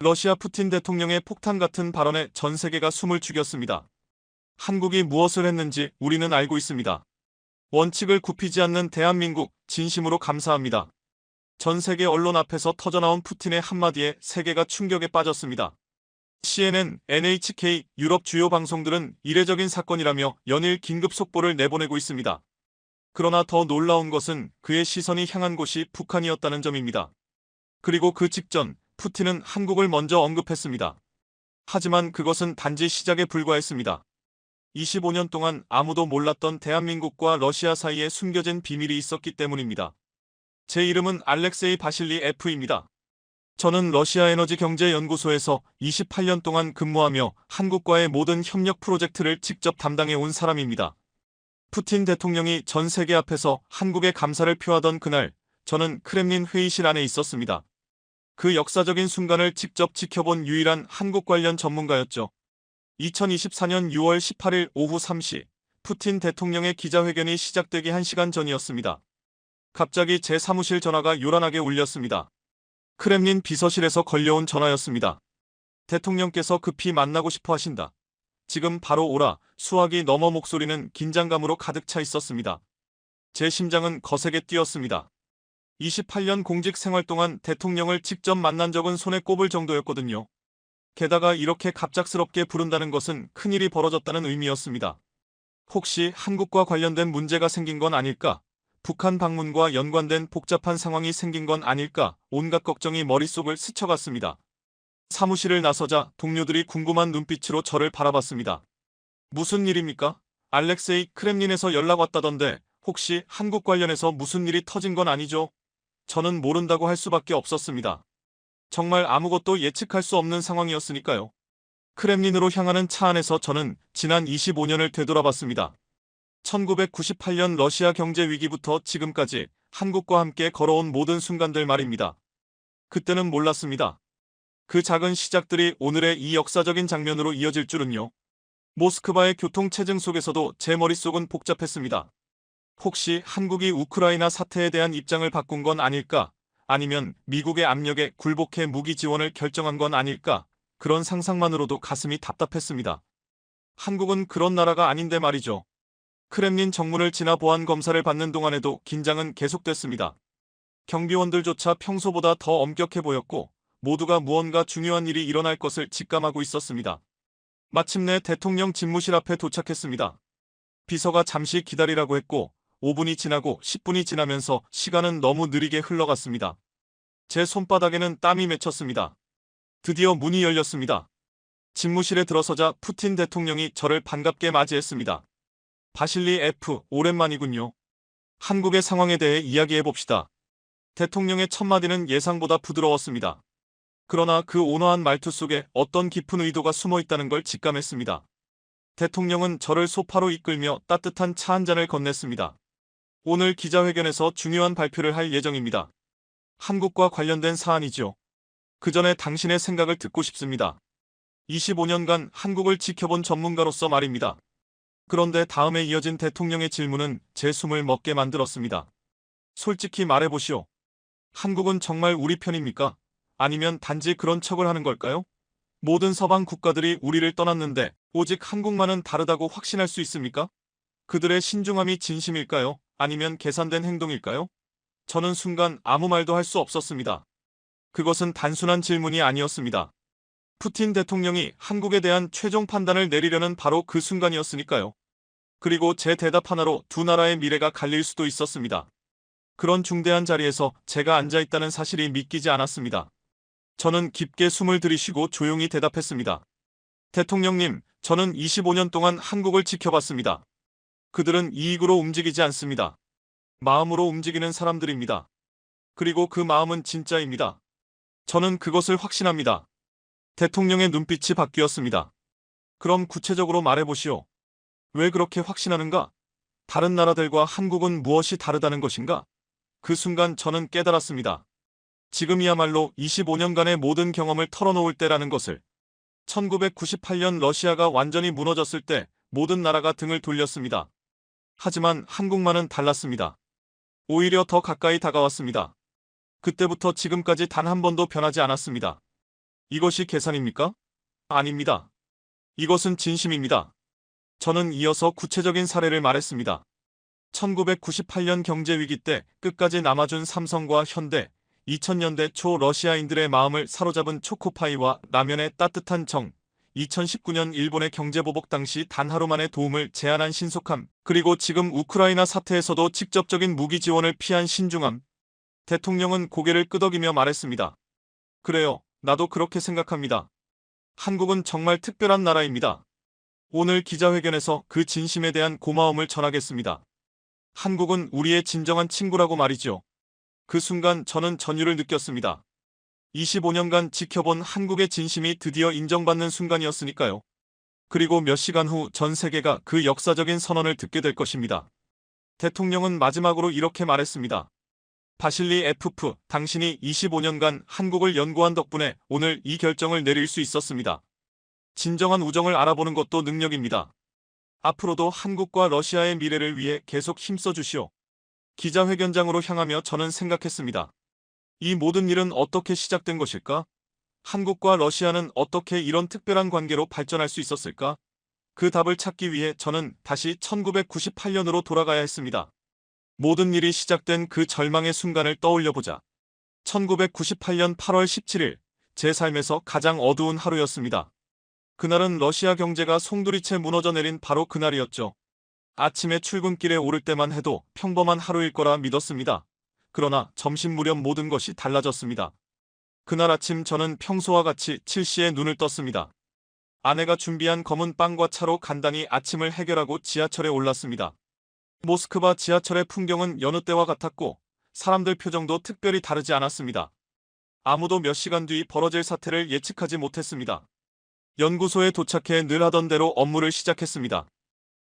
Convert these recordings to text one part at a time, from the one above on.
러시아 푸틴 대통령의 폭탄 같은 발언에 전 세계가 숨을 죽였습니다. 한국이 무엇을 했는지 우리는 알고 있습니다. 원칙을 굽히지 않는 대한민국 진심으로 감사합니다. 전 세계 언론 앞에서 터져나온 푸틴의 한마디에 세계가 충격에 빠졌습니다. CNN, NHK, 유럽 주요 방송들은 이례적인 사건이라며 연일 긴급 속보를 내보내고 있습니다. 그러나 더 놀라운 것은 그의 시선이 향한 곳이 북한이었다는 점입니다. 그리고 그 직전 푸틴은 한국을 먼저 언급했습니다. 하지만 그것은 단지 시작에 불과했습니다. 25년 동안 아무도 몰랐던 대한민국과 러시아 사이에 숨겨진 비밀이 있었기 때문입니다. 제 이름은 알렉세이 바실리 F입니다. 저는 러시아 에너지 경제 연구소에서 28년 동안 근무하며 한국과의 모든 협력 프로젝트를 직접 담당해 온 사람입니다. 푸틴 대통령이 전 세계 앞에서 한국에 감사를 표하던 그날, 저는 크렘린 회의실 안에 있었습니다. 그 역사적인 순간을 직접 지켜본 유일한 한국 관련 전문가였죠. 2024년 6월 18일 오후 3시, 푸틴 대통령의 기자회견이 시작되기 1시간 전이었습니다. 갑자기 제 사무실 전화가 요란하게 울렸습니다. 크렘린 비서실에서 걸려온 전화였습니다. 대통령께서 급히 만나고 싶어 하신다. 지금 바로 오라. 수화기 넘어 목소리는 긴장감으로 가득 차 있었습니다. 제 심장은 거세게 뛰었습니다. 28년 공직 생활 동안 대통령을 직접 만난 적은 손에 꼽을 정도였거든요. 게다가 이렇게 갑작스럽게 부른다는 것은 큰일이 벌어졌다는 의미였습니다. 혹시 한국과 관련된 문제가 생긴 건 아닐까? 북한 방문과 연관된 복잡한 상황이 생긴 건 아닐까? 온갖 걱정이 머릿속을 스쳐갔습니다. 사무실을 나서자 동료들이 궁금한 눈빛으로 저를 바라봤습니다. 무슨 일입니까? 알렉세이, 크렘린에서 연락 왔다던데 혹시 한국 관련해서 무슨 일이 터진 건 아니죠? 저는 모른다고 할 수밖에 없었습니다. 정말 아무것도 예측할 수 없는 상황이었으니까요. 크렘린으로 향하는 차 안에서 저는 지난 25년을 되돌아봤습니다. 1998년 러시아 경제 위기부터 지금까지 한국과 함께 걸어온 모든 순간들 말입니다. 그때는 몰랐습니다. 그 작은 시작들이 오늘의 이 역사적인 장면으로 이어질 줄은요. 모스크바의 교통체증 속에서도 제 머릿속은 복잡했습니다. 혹시 한국이 우크라이나 사태에 대한 입장을 바꾼 건 아닐까? 아니면 미국의 압력에 굴복해 무기 지원을 결정한 건 아닐까? 그런 상상만으로도 가슴이 답답했습니다. 한국은 그런 나라가 아닌데 말이죠. 크렘린 정문을 지나 보안 검사를 받는 동안에도 긴장은 계속됐습니다. 경비원들조차 평소보다 더 엄격해 보였고 모두가 무언가 중요한 일이 일어날 것을 직감하고 있었습니다. 마침내 대통령 집무실 앞에 도착했습니다. 비서가 잠시 기다리라고 했고 5분이 지나고 10분이 지나면서 시간은 너무 느리게 흘러갔습니다. 제 손바닥에는 땀이 맺혔습니다. 드디어 문이 열렸습니다. 집무실에 들어서자 푸틴 대통령이 저를 반갑게 맞이했습니다. 바실리 F, 오랜만이군요. 한국의 상황에 대해 이야기해봅시다. 대통령의 첫마디는 예상보다 부드러웠습니다. 그러나 그 온화한 말투 속에 어떤 깊은 의도가 숨어 있다는 걸 직감했습니다. 대통령은 저를 소파로 이끌며 따뜻한 차 한 잔을 건넸습니다. 오늘 기자회견에서 중요한 발표를 할 예정입니다. 한국과 관련된 사안이죠. 그 전에 당신의 생각을 듣고 싶습니다. 25년간 한국을 지켜본 전문가로서 말입니다. 그런데 다음에 이어진 대통령의 질문은 제 숨을 먹게 만들었습니다. 솔직히 말해보시오. 한국은 정말 우리 편입니까? 아니면 단지 그런 척을 하는 걸까요? 모든 서방 국가들이 우리를 떠났는데 오직 한국만은 다르다고 확신할 수 있습니까? 그들의 신중함이 진심일까요? 아니면 계산된 행동일까요? 저는 순간 아무 말도 할 수 없었습니다. 그것은 단순한 질문이 아니었습니다. 푸틴 대통령이 한국에 대한 최종 판단을 내리려는 바로 그 순간이었으니까요. 그리고 제 대답 하나로 두 나라의 미래가 갈릴 수도 있었습니다. 그런 중대한 자리에서 제가 앉아있다는 사실이 믿기지 않았습니다. 저는 깊게 숨을 들이쉬고 조용히 대답했습니다. 대통령님, 저는 25년 동안 한국을 지켜봤습니다. 그들은 이익으로 움직이지 않습니다. 마음으로 움직이는 사람들입니다. 그리고 그 마음은 진짜입니다. 저는 그것을 확신합니다. 대통령의 눈빛이 바뀌었습니다. 그럼 구체적으로 말해보시오. 왜 그렇게 확신하는가? 다른 나라들과 한국은 무엇이 다르다는 것인가? 그 순간 저는 깨달았습니다. 지금이야말로 25년간의 모든 경험을 털어놓을 때라는 것을. 1998년 러시아가 완전히 무너졌을 때 모든 나라가 등을 돌렸습니다. 하지만 한국만은 달랐습니다. 오히려 더 가까이 다가왔습니다. 그때부터 지금까지 단 한 번도 변하지 않았습니다. 이것이 계산입니까? 아닙니다. 이것은 진심입니다. 저는 이어서 구체적인 사례를 말했습니다. 1998년 경제위기 때 끝까지 남아준 삼성과 현대, 2000년대 초 러시아인들의 마음을 사로잡은 초코파이와 라면의 따뜻한 정, 2019년 일본의 경제보복 당시 단 하루 만에 도움을 제안한 신속함, 그리고 지금 우크라이나 사태에서도 직접적인 무기 지원을 피한 신중함. 대통령은 고개를 끄덕이며 말했습니다. 그래요, 나도 그렇게 생각합니다. 한국은 정말 특별한 나라입니다. 오늘 기자회견에서 그 진심에 대한 고마움을 전하겠습니다. 한국은 우리의 진정한 친구라고 말이죠. 그 순간 저는 전율을 느꼈습니다. 25년간 지켜본 한국의 진심이 드디어 인정받는 순간이었으니까요. 그리고 몇 시간 후 전 세계가 그 역사적인 선언을 듣게 될 것입니다. 대통령은 마지막으로 이렇게 말했습니다. 바실리 FF, 당신이 25년간 한국을 연구한 덕분에 오늘 이 결정을 내릴 수 있었습니다. 진정한 우정을 알아보는 것도 능력입니다. 앞으로도 한국과 러시아의 미래를 위해 계속 힘써 주시오. 기자회견장으로 향하며 저는 생각했습니다. 이 모든 일은 어떻게 시작된 것일까? 한국과 러시아는 어떻게 이런 특별한 관계로 발전할 수 있었을까? 그 답을 찾기 위해 저는 다시 1998년으로 돌아가야 했습니다. 모든 일이 시작된 그 절망의 순간을 떠올려보자. 1998년 8월 17일, 제 삶에서 가장 어두운 하루였습니다. 그날은 러시아 경제가 송두리째 무너져 내린 바로 그날이었죠. 아침에 출근길에 오를 때만 해도 평범한 하루일 거라 믿었습니다. 그러나 점심 무렵 모든 것이 달라졌습니다. 그날 아침 저는 평소와 같이 7시에 눈을 떴습니다. 아내가 준비한 검은 빵과 차로 간단히 아침을 해결하고 지하철에 올랐습니다. 모스크바 지하철의 풍경은 여느 때와 같았고 사람들 표정도 특별히 다르지 않았습니다. 아무도 몇 시간 뒤 벌어질 사태를 예측하지 못했습니다. 연구소에 도착해 늘 하던 대로 업무를 시작했습니다.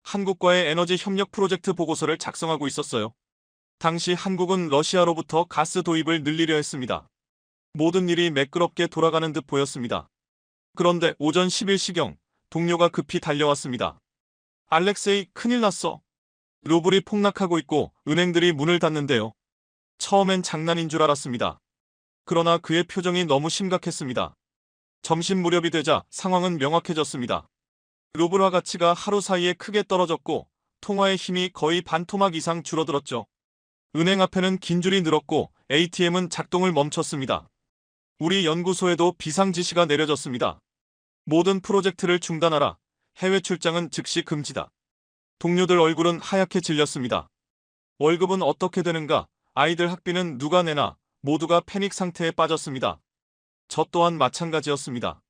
한국과의 에너지 협력 프로젝트 보고서를 작성하고 있었어요. 당시 한국은 러시아로부터 가스 도입을 늘리려 했습니다. 모든 일이 매끄럽게 돌아가는 듯 보였습니다. 그런데 오전 10일시경 동료가 급히 달려왔습니다. 알렉세이, 큰일 났어. 루블이 폭락하고 있고 은행들이 문을 닫는데요. 처음엔 장난인 줄 알았습니다. 그러나 그의 표정이 너무 심각했습니다. 점심 무렵이 되자 상황은 명확해졌습니다. 루블화 가치가 하루 사이에 크게 떨어졌고 통화의 힘이 거의 반토막 이상 줄어들었죠. 은행 앞에는 긴 줄이 늘었고 ATM은 작동을 멈췄습니다. 우리 연구소에도 비상 지시가 내려졌습니다. 모든 프로젝트를 중단하라. 해외 출장은 즉시 금지다. 동료들 얼굴은 하얗게 질렸습니다. 월급은 어떻게 되는가? 아이들 학비는 누가 내나? 모두가 패닉 상태에 빠졌습니다. 저 또한 마찬가지였습니다.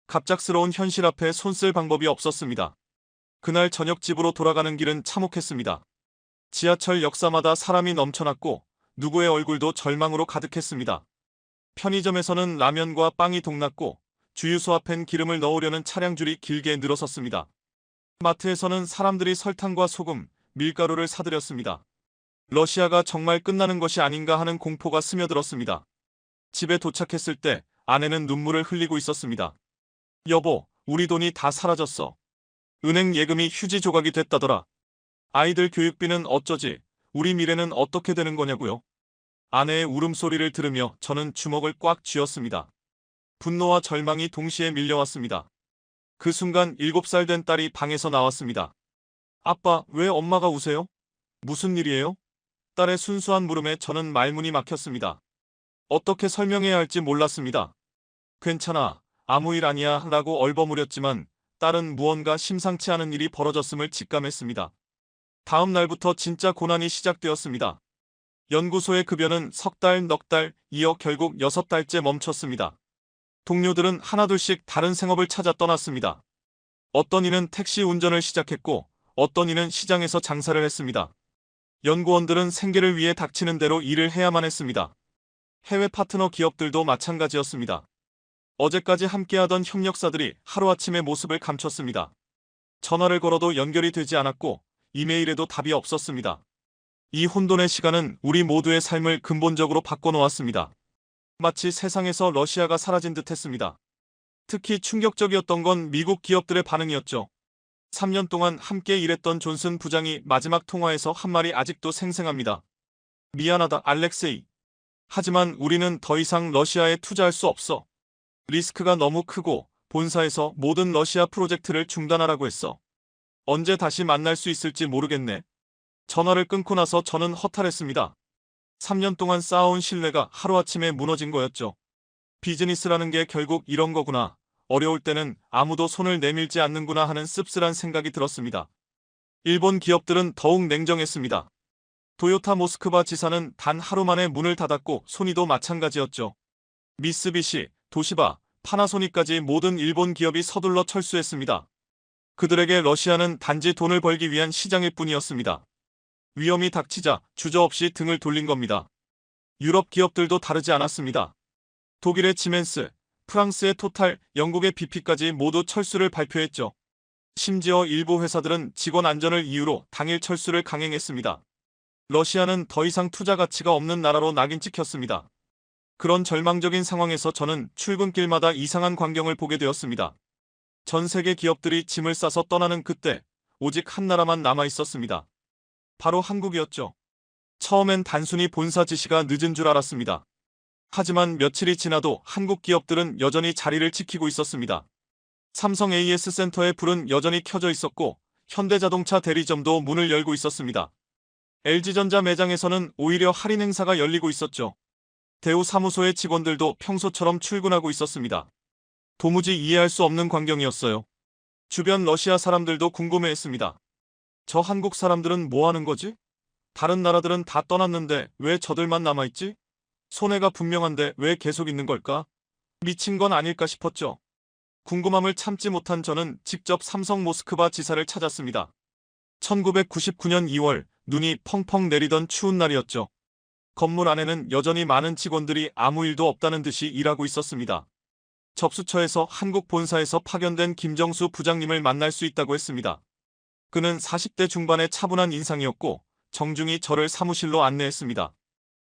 갑작스러운 현실 앞에 손쓸 방법이 없었습니다. 그날 저녁 집으로 돌아가는 길은 참혹했습니다. 지하철 역사마다 사람이 넘쳐났고 누구의 얼굴도 절망으로 가득했습니다. 편의점에서는 라면과 빵이 동났고 주유소 앞엔 기름을 넣으려는 차량 줄이 길게 늘어섰습니다. 마트에서는 사람들이 설탕과 소금, 밀가루를 사들였습니다. 러시아가 정말 끝나는 것이 아닌가 하는 공포가 스며들었습니다. 집에 도착했을 때 아내는 눈물을 흘리고 있었습니다. 여보, 우리 돈이 다 사라졌어. 은행 예금이 휴지 조각이 됐다더라. 아이들 교육비는 어쩌지? 우리 미래는 어떻게 되는 거냐고요? 아내의 울음소리를 들으며 저는 주먹을 꽉 쥐었습니다. 분노와 절망이 동시에 밀려왔습니다. 그 순간 7살 된 딸이 방에서 나왔습니다. 아빠, 왜 엄마가 우세요? 무슨 일이에요? 딸의 순수한 물음에 저는 말문이 막혔습니다. 어떻게 설명해야 할지 몰랐습니다. 괜찮아, 아무 일 아니야 라고 얼버무렸지만 딸은 무언가 심상치 않은 일이 벌어졌음을 직감했습니다. 다음 날부터 진짜 고난이 시작되었습니다. 연구소의 급여는 석 달, 넉 달, 이어 결국 6달째 멈췄습니다. 동료들은 하나둘씩 다른 생업을 찾아 떠났습니다. 어떤 이는 택시 운전을 시작했고 어떤 이는 시장에서 장사를 했습니다. 연구원들은 생계를 위해 닥치는 대로 일을 해야만 했습니다. 해외 파트너 기업들도 마찬가지였습니다. 어제까지 함께하던 협력사들이 하루아침에 모습을 감췄습니다. 전화를 걸어도 연결이 되지 않았고 이메일에도 답이 없었습니다. 이 혼돈의 시간은 우리 모두의 삶을 근본적으로 바꿔놓았습니다. 마치 세상에서 러시아가 사라진 듯 했습니다. 특히 충격적이었던 건 미국 기업들의 반응이었죠. 3년 동안 함께 일했던 존슨 부장이 마지막 통화에서 한 말이 아직도 생생합니다. 미안하다, 알렉세이. 하지만 우리는 더 이상 러시아에 투자할 수 없어. 리스크가 너무 크고 본사에서 모든 러시아 프로젝트를 중단하라고 했어. 언제 다시 만날 수 있을지 모르겠네. 전화를 끊고 나서 저는 허탈했습니다. 3년 동안 쌓아온 신뢰가 하루아침에 무너진 거였죠. 비즈니스라는 게 결국 이런 거구나. 어려울 때는 아무도 손을 내밀지 않는구나 하는 씁쓸한 생각이 들었습니다. 일본 기업들은 더욱 냉정했습니다. 도요타 모스크바 지사는 단 하루 만에 문을 닫았고 소니도 마찬가지였죠. 미쓰비시, 도시바, 파나소닉까지 모든 일본 기업이 서둘러 철수했습니다. 그들에게 러시아는 단지 돈을 벌기 위한 시장일 뿐이었습니다. 위험이 닥치자 주저없이 등을 돌린 겁니다. 유럽 기업들도 다르지 않았습니다. 독일의 지멘스, 프랑스의 토탈, 영국의 BP까지 모두 철수를 발표했죠. 심지어 일부 회사들은 직원 안전을 이유로 당일 철수를 강행했습니다. 러시아는 더 이상 투자 가치가 없는 나라로 낙인 찍혔습니다. 그런 절망적인 상황에서 저는 출근길마다 이상한 광경을 보게 되었습니다. 전 세계 기업들이 짐을 싸서 떠나는 그때 오직 한 나라만 남아 있었습니다. 바로 한국이었죠. 처음엔 단순히 본사 지시가 늦은 줄 알았습니다. 하지만 며칠이 지나도 한국 기업들은 여전히 자리를 지키고 있었습니다. 삼성 AS 센터의 불은 여전히 켜져 있었고 현대자동차 대리점도 문을 열고 있었습니다. LG전자 매장에서는 오히려 할인 행사가 열리고 있었죠. 대우 사무소의 직원들도 평소처럼 출근하고 있었습니다. 도무지 이해할 수 없는 광경이었어요. 주변 러시아 사람들도 궁금해했습니다. 저 한국 사람들은 뭐 하는 거지? 다른 나라들은 다 떠났는데 왜 저들만 남아있지? 손해가 분명한데 왜 계속 있는 걸까? 미친 건 아닐까 싶었죠. 궁금함을 참지 못한 저는 직접 삼성 모스크바 지사를 찾았습니다. 1999년 2월 눈이 펑펑 내리던 추운 날이었죠. 건물 안에는 여전히 많은 직원들이 아무 일도 없다는 듯이 일하고 있었습니다. 접수처에서 한국 본사에서 파견된 김정수 부장님을 만날 수 있다고 했습니다. 그는 40대 중반의 차분한 인상이었고 정중히 저를 사무실로 안내했습니다.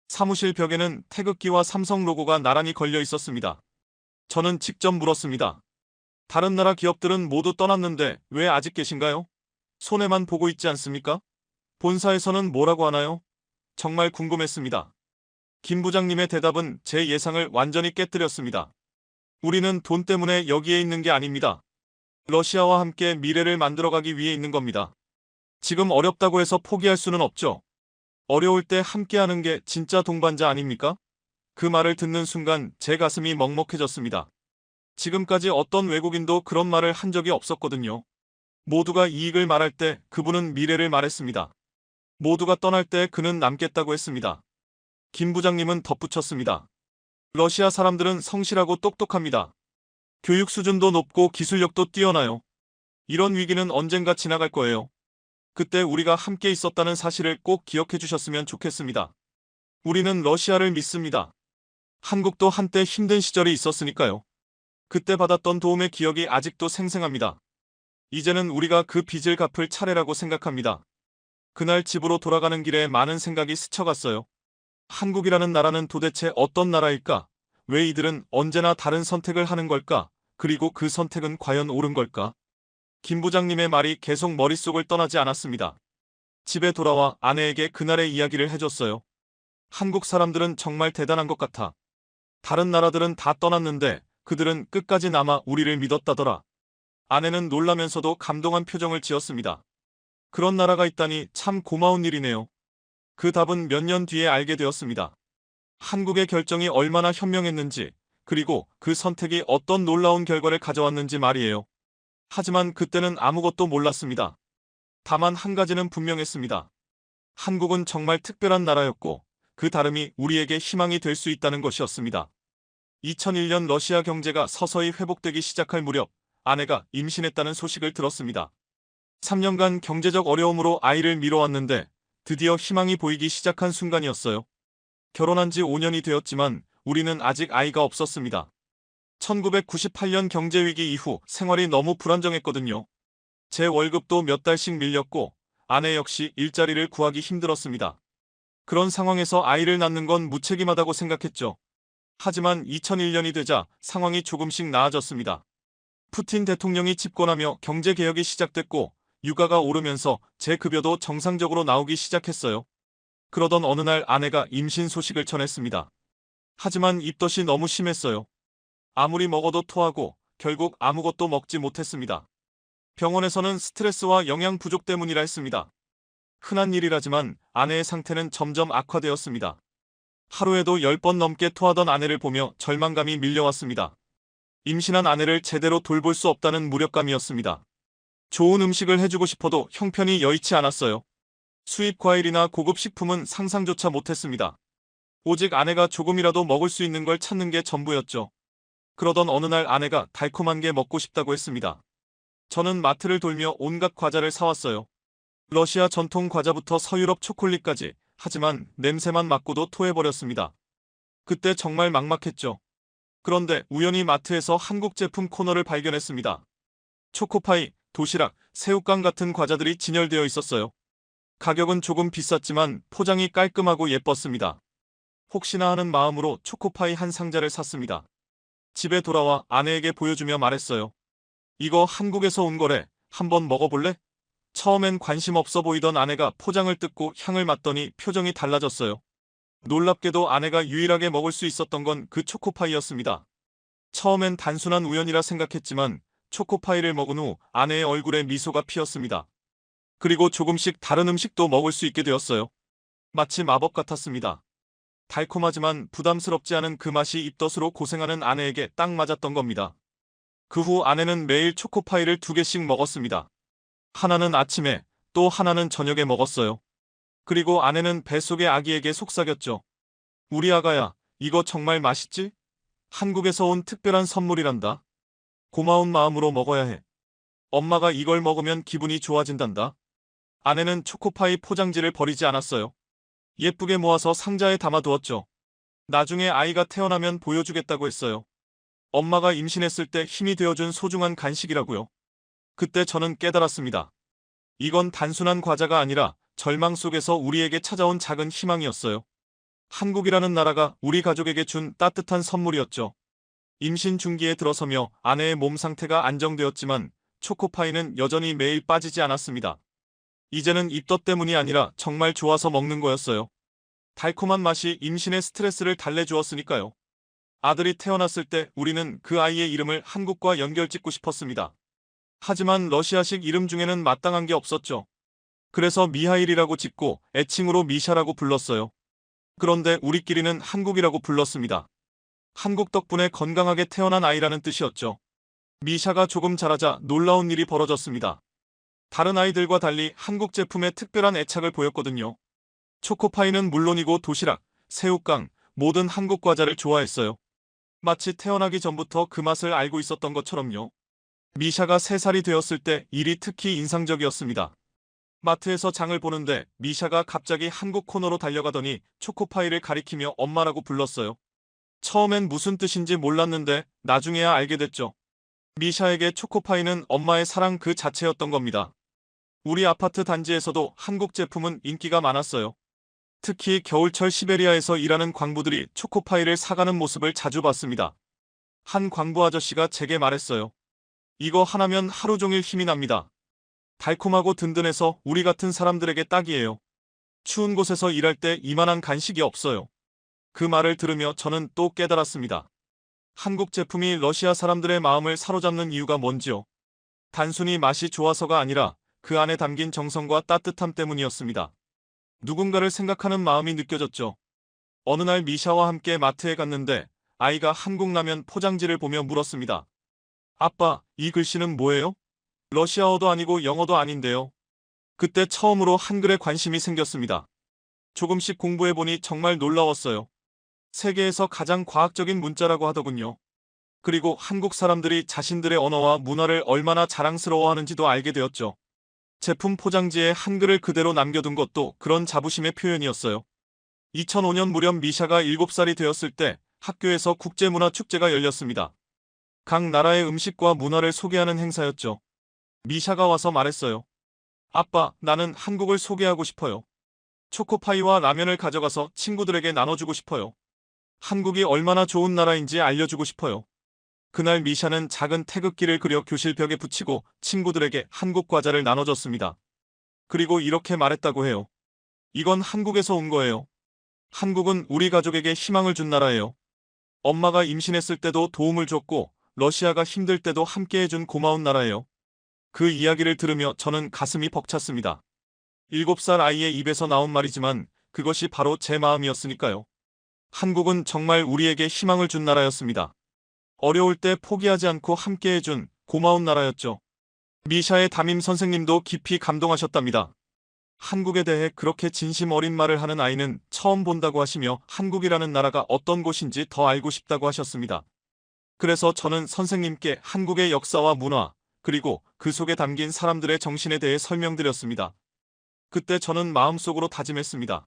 사무실 벽에는 태극기와 삼성 로고가 나란히 걸려 있었습니다. 저는 직접 물었습니다. 다른 나라 기업들은 모두 떠났는데 왜 아직 계신가요? 손해만 보고 있지 않습니까? 본사에서는 뭐라고 하나요? 정말 궁금했습니다. 김 부장님의 대답은 제 예상을 완전히 깨뜨렸습니다. 우리는 돈 때문에 여기에 있는 게 아닙니다. 러시아와 함께 미래를 만들어가기 위해 있는 겁니다. 지금 어렵다고 해서 포기할 수는 없죠. 어려울 때 함께하는 게 진짜 동반자 아닙니까? 그 말을 듣는 순간 제 가슴이 먹먹해졌습니다. 지금까지 어떤 외국인도 그런 말을 한 적이 없었거든요. 모두가 이익을 말할 때 그분은 미래를 말했습니다. 모두가 떠날 때 그는 남겠다고 했습니다. 김 부장님은 덧붙였습니다. 러시아 사람들은 성실하고 똑똑합니다. 교육 수준도 높고 기술력도 뛰어나요. 이런 위기는 언젠가 지나갈 거예요. 그때 우리가 함께 있었다는 사실을 꼭 기억해 주셨으면 좋겠습니다. 우리는 러시아를 믿습니다. 한국도 한때 힘든 시절이 있었으니까요. 그때 받았던 도움의 기억이 아직도 생생합니다. 이제는 우리가 그 빚을 갚을 차례라고 생각합니다. 그날 집으로 돌아가는 길에 많은 생각이 스쳐갔어요. 한국이라는 나라는 도대체 어떤 나라일까? 왜 이들은 언제나 다른 선택을 하는 걸까? 그리고 그 선택은 과연 옳은 걸까? 김 부장님의 말이 계속 머릿속을 떠나지 않았습니다. 집에 돌아와 아내에게 그날의 이야기를 해줬어요. 한국 사람들은 정말 대단한 것 같아. 다른 나라들은 다 떠났는데 그들은 끝까지 남아 우리를 믿었다더라. 아내는 놀라면서도 감동한 표정을 지었습니다. 그런 나라가 있다니 참 고마운 일이네요. 그 답은 몇 년 뒤에 알게 되었습니다. 한국의 결정이 얼마나 현명했는지, 그리고 그 선택이 어떤 놀라운 결과를 가져왔는지 말이에요. 하지만 그때는 아무것도 몰랐습니다. 다만 한 가지는 분명했습니다. 한국은 정말 특별한 나라였고 그 다름이 우리에게 희망이 될 수 있다는 것이었습니다. 2001년 러시아 경제가 서서히 회복되기 시작할 무렵 아내가 임신했다는 소식을 들었습니다. 3년간 경제적 어려움으로 아이를 미뤄왔는데 드디어 희망이 보이기 시작한 순간이었어요. 결혼한 지 5년이 되었지만 우리는 아직 아이가 없었습니다. 1998년 경제위기 이후 생활이 너무 불안정했거든요. 제 월급도 몇 달씩 밀렸고 아내 역시 일자리를 구하기 힘들었습니다. 그런 상황에서 아이를 낳는 건 무책임하다고 생각했죠. 하지만 2001년이 되자 상황이 조금씩 나아졌습니다. 푸틴 대통령이 집권하며 경제개혁이 시작됐고 유가가 오르면서 제 급여도 정상적으로 나오기 시작했어요. 그러던 어느 날 아내가 임신 소식을 전했습니다. 하지만 입덧이 너무 심했어요. 아무리 먹어도 토하고 결국 아무것도 먹지 못했습니다. 병원에서는 스트레스와 영양 부족 때문이라 했습니다. 흔한 일이라지만 아내의 상태는 점점 악화되었습니다. 하루에도 10번 넘게 토하던 아내를 보며 절망감이 밀려왔습니다. 임신한 아내를 제대로 돌볼 수 없다는 무력감이었습니다. 좋은 음식을 해주고 싶어도 형편이 여의치 않았어요. 수입 과일이나 고급 식품은 상상조차 못했습니다. 오직 아내가 조금이라도 먹을 수 있는 걸 찾는 게 전부였죠. 그러던 어느 날 아내가 달콤한 게 먹고 싶다고 했습니다. 저는 마트를 돌며 온갖 과자를 사왔어요. 러시아 전통 과자부터 서유럽 초콜릿까지. 하지만 냄새만 맡고도 토해버렸습니다. 그때 정말 막막했죠. 그런데 우연히 마트에서 한국 제품 코너를 발견했습니다. 초코파이, 도시락, 새우깡 같은 과자들이 진열되어 있었어요. 가격은 조금 비쌌지만 포장이 깔끔하고 예뻤습니다. 혹시나 하는 마음으로 초코파이 한 상자를 샀습니다. 집에 돌아와 아내에게 보여주며 말했어요. 이거 한국에서 온 거래. 한번 먹어볼래? 처음엔 관심 없어 보이던 아내가 포장을 뜯고 향을 맡더니 표정이 달라졌어요. 놀랍게도 아내가 유일하게 먹을 수 있었던 건 그 초코파이였습니다. 처음엔 단순한 우연이라 생각했지만 초코파이를 먹은 후 아내의 얼굴에 미소가 피었습니다. 그리고 조금씩 다른 음식도 먹을 수 있게 되었어요. 마치 마법 같았습니다. 달콤하지만 부담스럽지 않은 그 맛이 입덧으로 고생하는 아내에게 딱 맞았던 겁니다. 그 후 아내는 매일 초코파이를 2개씩 먹었습니다. 하나는 아침에, 또 하나는 저녁에 먹었어요. 그리고 아내는 뱃속의 아기에게 속삭였죠. 우리 아가야, 이거 정말 맛있지? 한국에서 온 특별한 선물이란다. 고마운 마음으로 먹어야 해. 엄마가 이걸 먹으면 기분이 좋아진단다. 아내는 초코파이 포장지를 버리지 않았어요. 예쁘게 모아서 상자에 담아두었죠. 나중에 아이가 태어나면 보여주겠다고 했어요. 엄마가 임신했을 때 힘이 되어준 소중한 간식이라고요. 그때 저는 깨달았습니다. 이건 단순한 과자가 아니라 절망 속에서 우리에게 찾아온 작은 희망이었어요. 한국이라는 나라가 우리 가족에게 준 따뜻한 선물이었죠. 임신 중기에 들어서며 아내의 몸 상태가 안정되었지만 초코파이는 여전히 매일 빠지지 않았습니다. 이제는 입덧 때문이 아니라 정말 좋아서 먹는 거였어요. 달콤한 맛이 임신의 스트레스를 달래주었으니까요. 아들이 태어났을 때 우리는 그 아이의 이름을 한국과 연결짓고 싶었습니다. 하지만 러시아식 이름 중에는 마땅한 게 없었죠. 그래서 미하일이라고 짓고 애칭으로 미샤라고 불렀어요. 그런데 우리끼리는 한국이라고 불렀습니다. 한국 덕분에 건강하게 태어난 아이라는 뜻이었죠. 미샤가 조금 자라자 놀라운 일이 벌어졌습니다. 다른 아이들과 달리 한국 제품에 특별한 애착을 보였거든요. 초코파이는 물론이고 도시락, 새우깡, 모든 한국 과자를 좋아했어요. 마치 태어나기 전부터 그 맛을 알고 있었던 것처럼요. 미샤가 3살이 되었을 때 일이 특히 인상적이었습니다. 마트에서 장을 보는데 미샤가 갑자기 한국 코너로 달려가더니 초코파이를 가리키며 엄마라고 불렀어요. 처음엔 무슨 뜻인지 몰랐는데 나중에야 알게 됐죠. 미샤에게 초코파이는 엄마의 사랑 그 자체였던 겁니다. 우리 아파트 단지에서도 한국 제품은 인기가 많았어요. 특히 겨울철 시베리아에서 일하는 광부들이 초코파이를 사가는 모습을 자주 봤습니다. 한 광부 아저씨가 제게 말했어요. 이거 하나면 하루 종일 힘이 납니다. 달콤하고 든든해서 우리 같은 사람들에게 딱이에요. 추운 곳에서 일할 때 이만한 간식이 없어요. 그 말을 들으며 저는 또 깨달았습니다. 한국 제품이 러시아 사람들의 마음을 사로잡는 이유가 뭔지요. 단순히 맛이 좋아서가 아니라 그 안에 담긴 정성과 따뜻함 때문이었습니다. 누군가를 생각하는 마음이 느껴졌죠. 어느 날 미샤와 함께 마트에 갔는데 아이가 한국 라면 포장지를 보며 물었습니다. 아빠, 이 글씨는 뭐예요? 러시아어도 아니고 영어도 아닌데요. 그때 처음으로 한글에 관심이 생겼습니다. 조금씩 공부해보니 정말 놀라웠어요. 세계에서 가장 과학적인 문자라고 하더군요. 그리고 한국 사람들이 자신들의 언어와 문화를 얼마나 자랑스러워하는지도 알게 되었죠. 제품 포장지에 한글을 그대로 남겨둔 것도 그런 자부심의 표현이었어요. 2005년 무렵 미샤가 7살이 되었을 때 학교에서 국제문화축제가 열렸습니다. 각 나라의 음식과 문화를 소개하는 행사였죠. 미샤가 와서 말했어요. 아빠, 나는 한국을 소개하고 싶어요. 초코파이와 라면을 가져가서 친구들에게 나눠주고 싶어요. 한국이 얼마나 좋은 나라인지 알려주고 싶어요. 그날 미샤는 작은 태극기를 그려 교실 벽에 붙이고 친구들에게 한국 과자를 나눠줬습니다. 그리고 이렇게 말했다고 해요. 이건 한국에서 온 거예요. 한국은 우리 가족에게 희망을 준 나라예요. 엄마가 임신했을 때도 도움을 줬고 러시아가 힘들 때도 함께해준 고마운 나라예요. 그 이야기를 들으며 저는 가슴이 벅찼습니다. 7살 아이의 입에서 나온 말이지만 그것이 바로 제 마음이었으니까요. 한국은 정말 우리에게 희망을 준 나라였습니다. 어려울 때 포기하지 않고 함께해준 고마운 나라였죠. 미샤의 담임 선생님도 깊이 감동하셨답니다. 한국에 대해 그렇게 진심 어린 말을 하는 아이는 처음 본다고 하시며 한국이라는 나라가 어떤 곳인지 더 알고 싶다고 하셨습니다. 그래서 저는 선생님께 한국의 역사와 문화, 그리고 그 속에 담긴 사람들의 정신에 대해 설명드렸습니다. 그때 저는 마음속으로 다짐했습니다.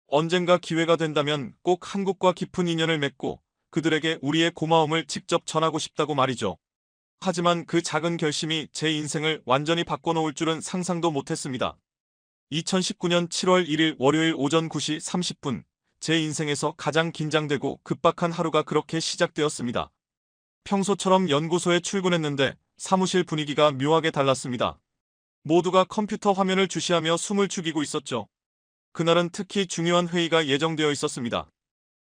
언젠가 기회가 된다면 꼭 한국과 깊은 인연을 맺고 그들에게 우리의 고마움을 직접 전하고 싶다고 말이죠. 하지만 그 작은 결심이 제 인생을 완전히 바꿔놓을 줄은 상상도 못했습니다. 2019년 7월 1일 월요일 오전 9시 30분, 제 인생에서 가장 긴장되고 급박한 하루가 그렇게 시작되었습니다. 평소처럼 연구소에 출근했는데 사무실 분위기가 묘하게 달랐습니다. 모두가 컴퓨터 화면을 주시하며 숨을 죽이고 있었죠. 그날은 특히 중요한 회의가 예정되어 있었습니다.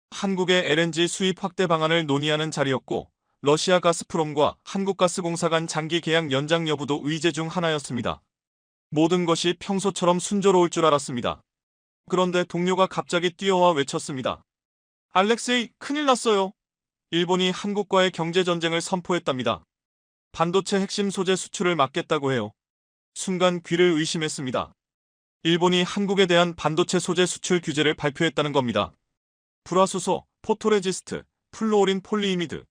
한국의 LNG 수입 확대 방안을 논의하는 자리였고, 러시아 가스프롬과 한국가스공사 간 장기 계약 연장 여부도 의제 중 하나였습니다. 모든 것이 평소처럼 순조로울 줄 알았습니다. 그런데 동료가 갑자기 뛰어와 외쳤습니다. 알렉세이, 큰일 났어요. 일본이 한국과의 경제전쟁을 선포했답니다. 반도체 핵심 소재 수출을 막겠다고 해요. 순간 귀를 의심했습니다. 일본이 한국에 대한 반도체 소재 수출 규제를 발표했다는 겁니다. 불화수소, 포토레지스트, 플루오린 폴리이미드.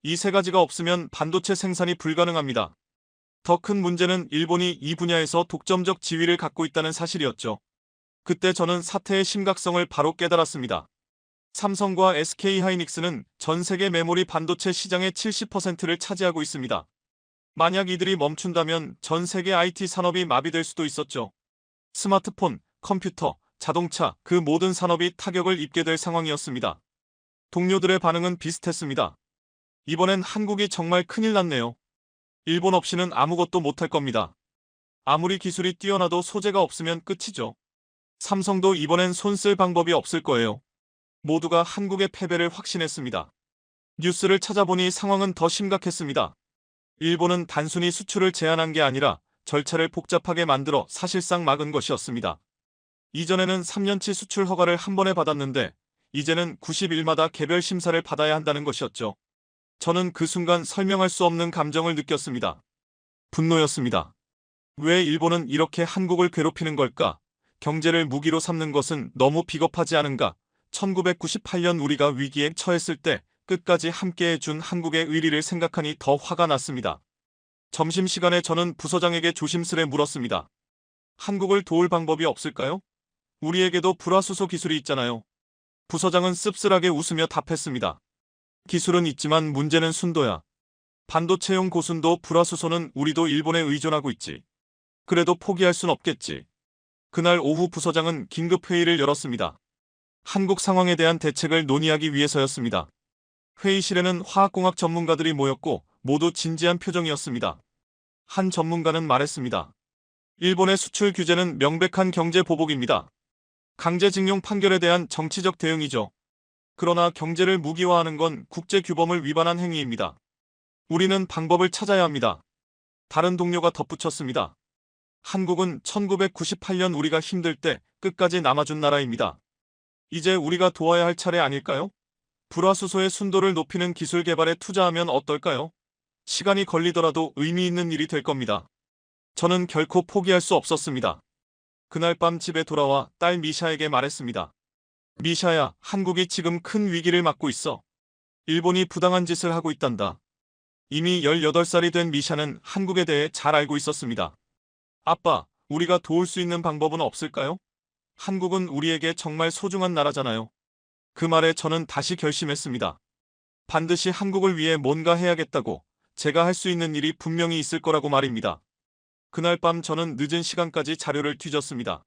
이 세 가지가 없으면 반도체 생산이 불가능합니다. 더 큰 문제는 일본이 이 분야에서 독점적 지위를 갖고 있다는 사실이었죠. 그때 저는 사태의 심각성을 바로 깨달았습니다. 삼성과 SK하이닉스는 전 세계 메모리 반도체 시장의 70%를 차지하고 있습니다. 만약 이들이 멈춘다면 전 세계 IT 산업이 마비될 수도 있었죠. 스마트폰, 컴퓨터, 자동차, 그 모든 산업이 타격을 입게 될 상황이었습니다. 동료들의 반응은 비슷했습니다. 이번엔 한국이 정말 큰일 났네요. 일본 없이는 아무것도 못할 겁니다. 아무리 기술이 뛰어나도 소재가 없으면 끝이죠. 삼성도 이번엔 손 쓸 방법이 없을 거예요. 모두가 한국의 패배를 확신했습니다. 뉴스를 찾아보니 상황은 더 심각했습니다. 일본은 단순히 수출을 제한한 게 아니라 절차를 복잡하게 만들어 사실상 막은 것이었습니다. 이전에는 3년치 수출 허가를 한 번에 받았는데 이제는 90일마다 개별 심사를 받아야 한다는 것이었죠. 저는 그 순간 설명할 수 없는 감정을 느꼈습니다. 분노였습니다. 왜 일본은 이렇게 한국을 괴롭히는 걸까? 경제를 무기로 삼는 것은 너무 비겁하지 않은가? 1998년 우리가 위기에 처했을 때 끝까지 함께해준 한국의 의리를 생각하니 더 화가 났습니다. 점심시간에 저는 부서장에게 조심스레 물었습니다. 한국을 도울 방법이 없을까요? 우리에게도 불화수소 기술이 있잖아요. 부서장은 씁쓸하게 웃으며 답했습니다. 기술은 있지만 문제는 순도야. 반도체용 고순도 불화수소는 우리도 일본에 의존하고 있지. 그래도 포기할 순 없겠지. 그날 오후 부서장은 긴급 회의를 열었습니다. 한국 상황에 대한 대책을 논의하기 위해서였습니다. 회의실에는 화학공학 전문가들이 모였고 모두 진지한 표정이었습니다. 한 전문가는 말했습니다. 일본의 수출 규제는 명백한 경제 보복입니다. 강제징용 판결에 대한 정치적 대응이죠. 그러나 경제를 무기화하는 건 국제규범을 위반한 행위입니다. 우리는 방법을 찾아야 합니다. 다른 동료가 덧붙였습니다. 한국은 1998년 우리가 힘들 때 끝까지 남아준 나라입니다. 이제 우리가 도와야 할 차례 아닐까요? 불화수소의 순도를 높이는 기술 개발에 투자하면 어떨까요? 시간이 걸리더라도 의미 있는 일이 될 겁니다. 저는 결코 포기할 수 없었습니다. 그날 밤 집에 돌아와 딸 미샤에게 말했습니다. 미샤야, 한국이 지금 큰 위기를 맞고 있어. 일본이 부당한 짓을 하고 있단다. 이미 18살이 된 미샤는 한국에 대해 잘 알고 있었습니다. 아빠, 우리가 도울 수 있는 방법은 없을까요? 한국은 우리에게 정말 소중한 나라잖아요. 그 말에 저는 다시 결심했습니다. 반드시 한국을 위해 뭔가 해야겠다고. 제가 할 수 있는 일이 분명히 있을 거라고 말입니다. 그날 밤 저는 늦은 시간까지 자료를 뒤졌습니다.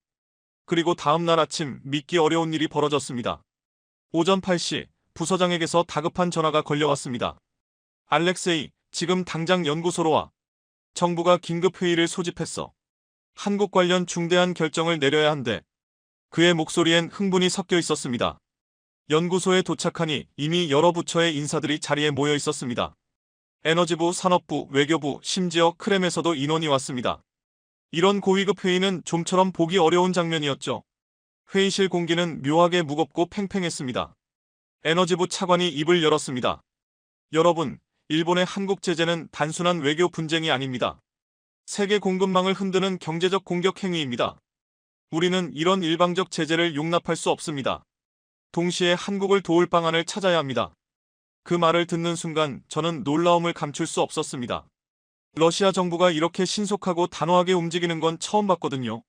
그리고 다음 날 아침 믿기 어려운 일이 벌어졌습니다. 오전 8시 부서장에게서 다급한 전화가 걸려왔습니다. 알렉세이, 지금 당장 연구소로 와. 정부가 긴급 회의를 소집했어. 한국 관련 중대한 결정을 내려야 한대. 그의 목소리엔 흥분이 섞여 있었습니다. 연구소에 도착하니 이미 여러 부처의 인사들이 자리에 모여 있었습니다. 에너지부, 산업부, 외교부, 심지어 크렘에서도 인원이 왔습니다. 이런 고위급 회의는 좀처럼 보기 어려운 장면이었죠. 회의실 공기는 묘하게 무겁고 팽팽했습니다. 에너지부 차관이 입을 열었습니다. 여러분, 일본의 한국 제재는 단순한 외교 분쟁이 아닙니다. 세계 공급망을 흔드는 경제적 공격 행위입니다. 우리는 이런 일방적 제재를 용납할 수 없습니다. 동시에 한국을 도울 방안을 찾아야 합니다. 그 말을 듣는 순간 저는 놀라움을 감출 수 없었습니다. 러시아 정부가 이렇게 신속하고 단호하게 움직이는 건 처음 봤거든요.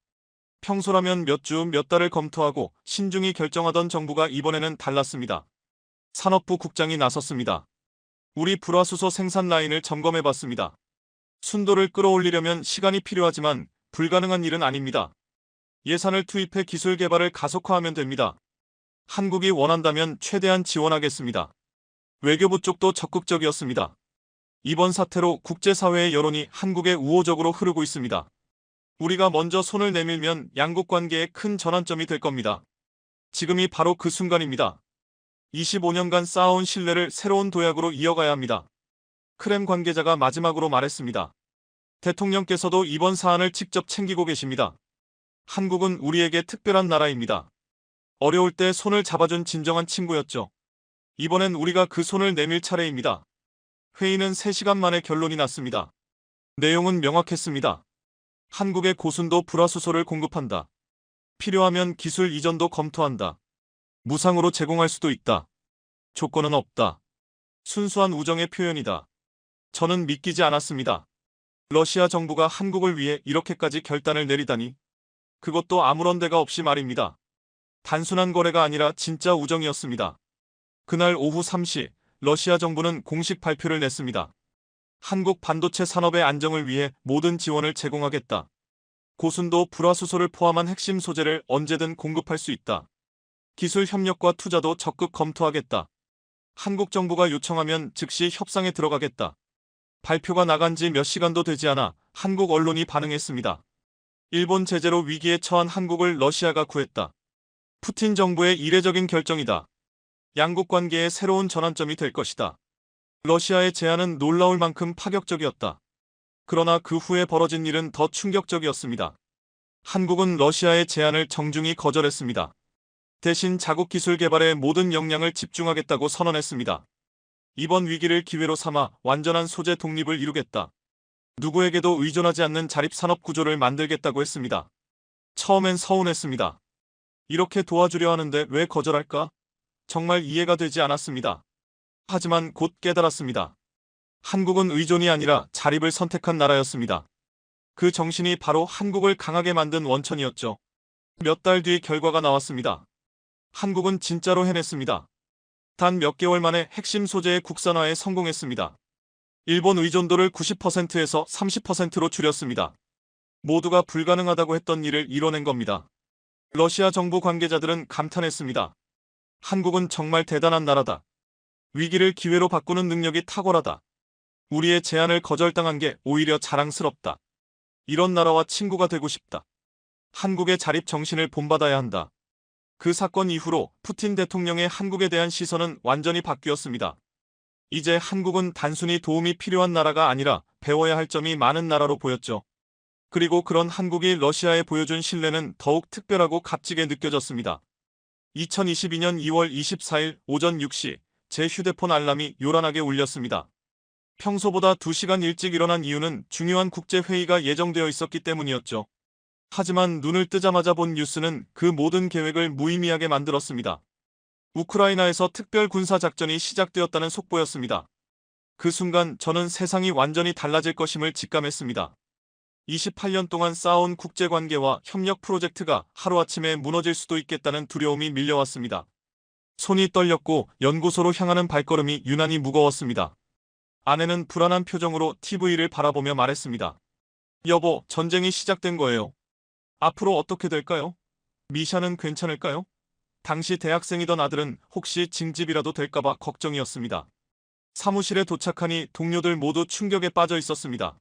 평소라면 몇 주, 몇 달을 검토하고 신중히 결정하던 정부가 이번에는 달랐습니다. 산업부 국장이 나섰습니다. 우리 불화수소 생산 라인을 점검해봤습니다. 순도를 끌어올리려면 시간이 필요하지만 불가능한 일은 아닙니다. 예산을 투입해 기술 개발을 가속화하면 됩니다. 한국이 원한다면 최대한 지원하겠습니다. 외교부 쪽도 적극적이었습니다. 이번 사태로 국제사회의 여론이 한국에 우호적으로 흐르고 있습니다. 우리가 먼저 손을 내밀면 양국 관계에 큰 전환점이 될 겁니다. 지금이 바로 그 순간입니다. 25년간 쌓아온 신뢰를 새로운 도약으로 이어가야 합니다. 크렘 관계자가 마지막으로 말했습니다. 대통령께서도 이번 사안을 직접 챙기고 계십니다. 한국은 우리에게 특별한 나라입니다. 어려울 때 손을 잡아준 진정한 친구였죠. 이번엔 우리가 그 손을 내밀 차례입니다. 회의는 3시간 만에 결론이 났습니다. 내용은 명확했습니다. 한국의 고순도 불화수소를 공급한다. 필요하면 기술 이전도 검토한다. 무상으로 제공할 수도 있다. 조건은 없다. 순수한 우정의 표현이다. 저는 믿기지 않았습니다. 러시아 정부가 한국을 위해 이렇게까지 결단을 내리다니. 그것도 아무런 데가 없이 말입니다. 단순한 거래가 아니라 진짜 우정이었습니다. 그날 오후 3시 러시아 정부는 공식 발표를 냈습니다. 한국 반도체 산업의 안정을 위해 모든 지원을 제공하겠다. 고순도 불화수소를 포함한 핵심 소재를 언제든 공급할 수 있다. 기술 협력과 투자도 적극 검토하겠다. 한국 정부가 요청하면 즉시 협상에 들어가겠다. 발표가 나간 지 몇 시간도 되지 않아 한국 언론이 반응했습니다. 일본 제재로 위기에 처한 한국을 러시아가 구했다. 푸틴 정부의 이례적인 결정이다. 양국 관계의 새로운 전환점이 될 것이다. 러시아의 제안은 놀라울 만큼 파격적이었다. 그러나 그 후에 벌어진 일은 더 충격적이었습니다. 한국은 러시아의 제안을 정중히 거절했습니다. 대신 자국 기술 개발에 모든 역량을 집중하겠다고 선언했습니다. 이번 위기를 기회로 삼아 완전한 소재 독립을 이루겠다. 누구에게도 의존하지 않는 자립산업 구조를 만들겠다고 했습니다. 처음엔 서운했습니다. 이렇게 도와주려 하는데 왜 거절할까? 정말 이해가 되지 않았습니다. 하지만 곧 깨달았습니다. 한국은 의존이 아니라 자립을 선택한 나라였습니다. 그 정신이 바로 한국을 강하게 만든 원천이었죠. 몇 달 뒤 결과가 나왔습니다. 한국은 진짜로 해냈습니다. 단 몇 개월 만에 핵심 소재의 국산화에 성공했습니다. 일본 의존도를 90%에서 30%로 줄였습니다. 모두가 불가능하다고 했던 일을 이뤄낸 겁니다. 러시아 정부 관계자들은 감탄했습니다. 한국은 정말 대단한 나라다. 위기를 기회로 바꾸는 능력이 탁월하다. 우리의 제안을 거절당한 게 오히려 자랑스럽다. 이런 나라와 친구가 되고 싶다. 한국의 자립 정신을 본받아야 한다. 그 사건 이후로 푸틴 대통령의 한국에 대한 시선은 완전히 바뀌었습니다. 이제 한국은 단순히 도움이 필요한 나라가 아니라 배워야 할 점이 많은 나라로 보였죠. 그리고 그런 한국이 러시아에 보여준 신뢰는 더욱 특별하고 값지게 느껴졌습니다. 2022년 2월 24일 오전 6시 제 휴대폰 알람이 요란하게 울렸습니다. 평소보다 2시간 일찍 일어난 이유는 중요한 국제회의가 예정되어 있었기 때문이었죠. 하지만 눈을 뜨자마자 본 뉴스는 그 모든 계획을 무의미하게 만들었습니다. 우크라이나에서 특별 군사작전이 시작되었다는 속보였습니다. 그 순간 저는 세상이 완전히 달라질 것임을 직감했습니다. 28년 동안 쌓아온 국제관계와 협력 프로젝트가 하루아침에 무너질 수도 있겠다는 두려움이 밀려왔습니다. 손이 떨렸고 연구소로 향하는 발걸음이 유난히 무거웠습니다. 아내는 불안한 표정으로 TV를 바라보며 말했습니다. 여보, 전쟁이 시작된 거예요. 앞으로 어떻게 될까요? 미샤는 괜찮을까요? 당시 대학생이던 아들은 혹시 징집이라도 될까봐 걱정이었습니다. 사무실에 도착하니 동료들 모두 충격에 빠져 있었습니다.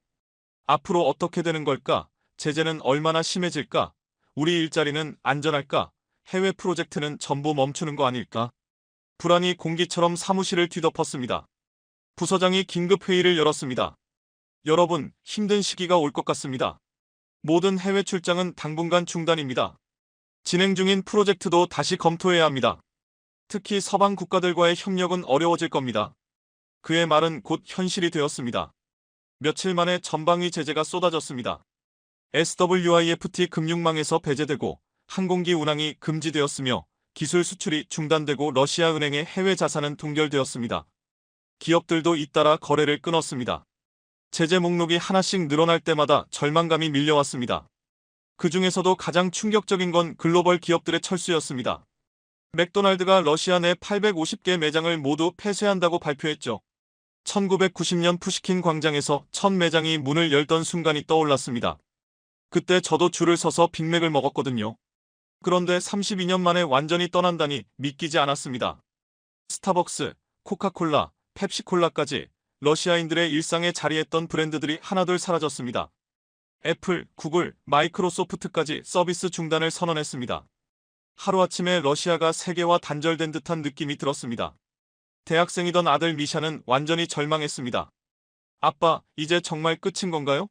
앞으로 어떻게 되는 걸까? 제재는 얼마나 심해질까? 우리 일자리는 안전할까? 해외 프로젝트는 전부 멈추는 거 아닐까? 불안이 공기처럼 사무실을 뒤덮었습니다. 부서장이 긴급 회의를 열었습니다. 여러분, 힘든 시기가 올 것 같습니다. 모든 해외 출장은 당분간 중단입니다. 진행 중인 프로젝트도 다시 검토해야 합니다. 특히 서방 국가들과의 협력은 어려워질 겁니다. 그의 말은 곧 현실이 되었습니다. 며칠 만에 전방위 제재가 쏟아졌습니다. SWIFT 금융망에서 배제되고 항공기 운항이 금지되었으며 기술 수출이 중단되고 러시아 은행의 해외 자산은 동결되었습니다. 기업들도 잇따라 거래를 끊었습니다. 제재 목록이 하나씩 늘어날 때마다 절망감이 밀려왔습니다. 그 중에서도 가장 충격적인 건 글로벌 기업들의 철수였습니다. 맥도날드가 러시아 내 850개 매장을 모두 폐쇄한다고 발표했죠. 1990년 푸시킨 광장에서 첫 매장이 문을 열던 순간이 떠올랐습니다. 그때 저도 줄을 서서 빅맥을 먹었거든요. 그런데 32년 만에 완전히 떠난다니 믿기지 않았습니다. 스타벅스, 코카콜라, 펩시콜라까지 러시아인들의 일상에 자리했던 브랜드들이 하나둘 사라졌습니다. 애플, 구글, 마이크로소프트까지 서비스 중단을 선언했습니다. 하루아침에 러시아가 세계와 단절된 듯한 느낌이 들었습니다. 대학생이던 아들 미샤는 완전히 절망했습니다. 아빠, 이제 정말 끝인 건가요?